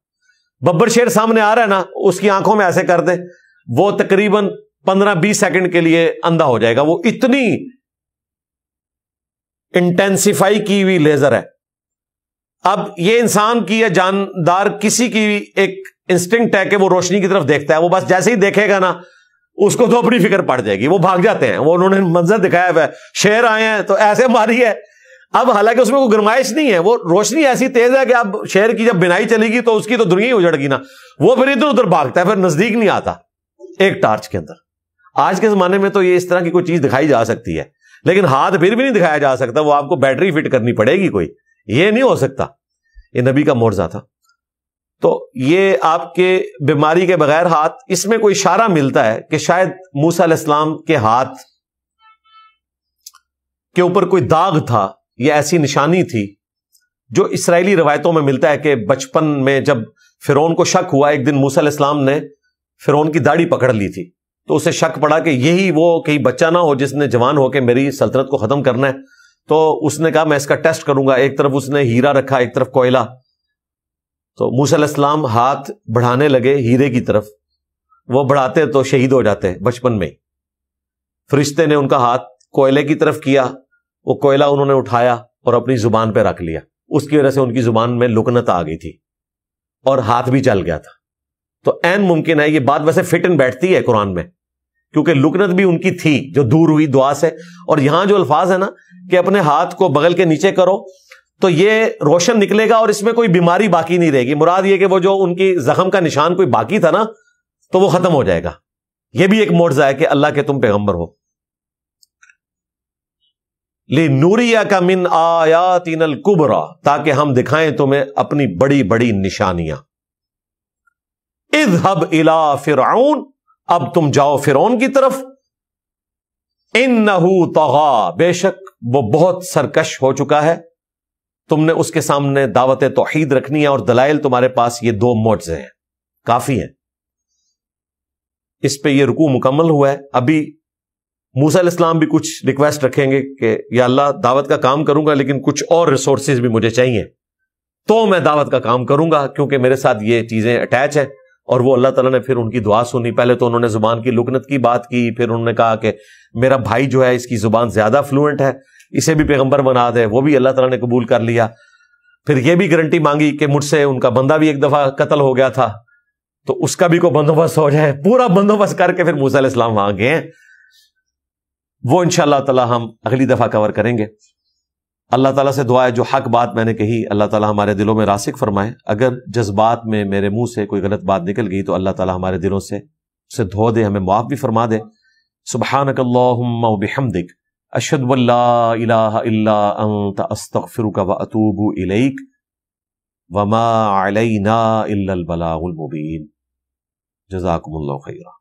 Speaker 1: ببر شیر سامنے آ رہا ہے نا, اس کی آنکھوں میں ایسے کر دیں, وہ تقریباً 15-20 سیکنڈ کے لیے اندھا ہو جائے گا. وہ اتنی انٹینسیفائی کی ہوئی لیزر ہے. اب یہ انسان کی یا جاندار کسی کی ایک انسٹنکٹ ہے کہ وہ روشنی کی طرف دیکھتا ہے, وہ بس جیسے ہی دیکھے گا نا اس کو تو اپنی فکر پڑ جائے گی, وہ بھاگ جاتے ہیں. وہ انہوں نے منظر دکھایا ہوا ہے, شیر آئے ہیں تو ایسے ماری ہے. اب حالانکہ اس میں کوئی گرمائش نہیں ہے, وہ روشنی ایسی تیز ہے کہ اب شیر کی جب بنائی چلے گی تو اس کی تو دنیا ہی اجڑ گی نا. وہ پھر ادھر ادھر بھاگتا ہے, پھر نزدیک نہیں آتا ایک ٹارچ کے اندر. آج کے زمانے میں تو یہ اس طرح کی کوئی چیز دکھائی جا سکتی ہے, لیکن ہاتھ پھر بھی نہیں دکھایا جا سکتا, وہ آپ کو بیٹری فٹ کرنی پڑے گی کوئی, یہ نہیں ہو سکتا. یہ نبی کا معجزہ تھا. تو یہ آپ کے بیماری کے بغیر ہاتھ, اس میں کوئی اشارہ ملتا ہے کہ شاید موسیٰ علیہ السلام کے ہاتھ کے اوپر کوئی داغ تھا, یہ ایسی نشانی تھی جو اسرائیلی روایتوں میں ملتا ہے کہ بچپن میں جب فرعون کو شک ہوا, ایک دن موسیٰ علیہ السلام نے فرعون کی داڑھی پکڑ لی تھی, تو اسے شک پڑا کہ یہی وہ کہیں بچہ نہ ہو جس نے جوان ہو کے میری سلطنت کو ختم کرنا ہے. تو اس نے کہا میں اس کا ٹیسٹ کروں گا. ایک طرف اس نے ہیرا رکھا, ایک طرف کوئلہ. تو موسیٰ علیہ السلام ہاتھ بڑھانے لگے ہیرے کی طرف, وہ بڑھاتے تو شہید ہو جاتے بچپن میں. فرشتے نے ان کا ہاتھ کوئلے کی طرف کیا, وہ کوئلہ انہوں نے اٹھایا اور اپنی زبان پہ رکھ لیا. اس کی وجہ سے ان کی زبان میں لکنت آ گئی تھی اور ہاتھ بھی چل گیا تھا. تو عین ممکن ہے, یہ بات ویسے فٹ ان بیٹھتی ہے قرآن میں, کیونکہ لکنت بھی ان کی تھی جو دور ہوئی دعا سے. اور یہاں جو الفاظ ہے نا کہ اپنے ہاتھ کو بغل کے نیچے کرو, تو یہ روشن نکلے گا اور اس میں کوئی بیماری باقی نہیں رہے گی. مراد یہ کہ وہ جو ان کی زخم کا نشان کوئی باقی تھا نا, تو وہ ختم ہو جائے گا. یہ بھی ایک معجزہ ہے کہ اللہ کے تم پیغمبر ہو. لِنُرِيَكَ مِنْ آيَاتِنَا الْكُبْرَى, تاکہ ہم دکھائیں تمہیں اپنی بڑی بڑی نشانیاں. اذهب الى فرعون, اب تم جاؤ فرعون کی طرف. انه طغى, بے شک وہ بہت سرکش ہو چکا ہے. تم نے اس کے سامنے دعوت توحید رکھنی ہے, اور دلائل تمہارے پاس یہ دو معجزے ہیں, کافی ہیں. اس پہ یہ رکوع مکمل ہوا ہے. ابھی موسیٰ علیہ السلام بھی کچھ ریکویسٹ رکھیں گے کہ یا اللہ دعوت کا کام کروں گا لیکن کچھ اور ریسورسز بھی مجھے چاہیے, تو میں دعوت کا کام کروں گا, کیونکہ میرے ساتھ یہ چیزیں اٹیچ ہیں. اور وہ اللہ تعالیٰ نے پھر ان کی دعا سنی. پہلے تو انہوں نے زبان کی لکنت کی بات کی, پھر انہوں نے کہا کہ میرا بھائی جو ہے اس کی زبان زیادہ فلوئنٹ ہے, اسے بھی پیغمبر بنا دے. وہ بھی اللہ تعالیٰ نے قبول کر لیا. پھر یہ بھی گارنٹی مانگی کہ مجھ سے ان کا بندہ بھی ایک دفعہ قتل ہو گیا تھا, تو اس کا بھی کوئی بندوبست ہو جائے. پورا بندوبست کر کے پھر موسیٰ علیہ السلام وہاں گئے ہیں. وہ انشاءاللہ تعالیٰ ہم اگلی دفعہ کور کریں گے. اللہ تعالیٰ سے دعا ہے جو حق بات میں نے کہی اللہ تعالیٰ ہمارے دلوں میں راسخ فرمائے. اگر جذبات میں میرے منہ سے کوئی غلط بات نکل گئی تو اللہ تعالیٰ ہمارے دلوں سے اسے دھو دے, ہمیں معاف بھی فرما دے. سبحانک اللہم و بحمدک, اشہد ان لا الہ الا انت, استغفرک و اتوب الیک, وما علینا الا البلاغ المبین. جزاکم اللہ خیرہ.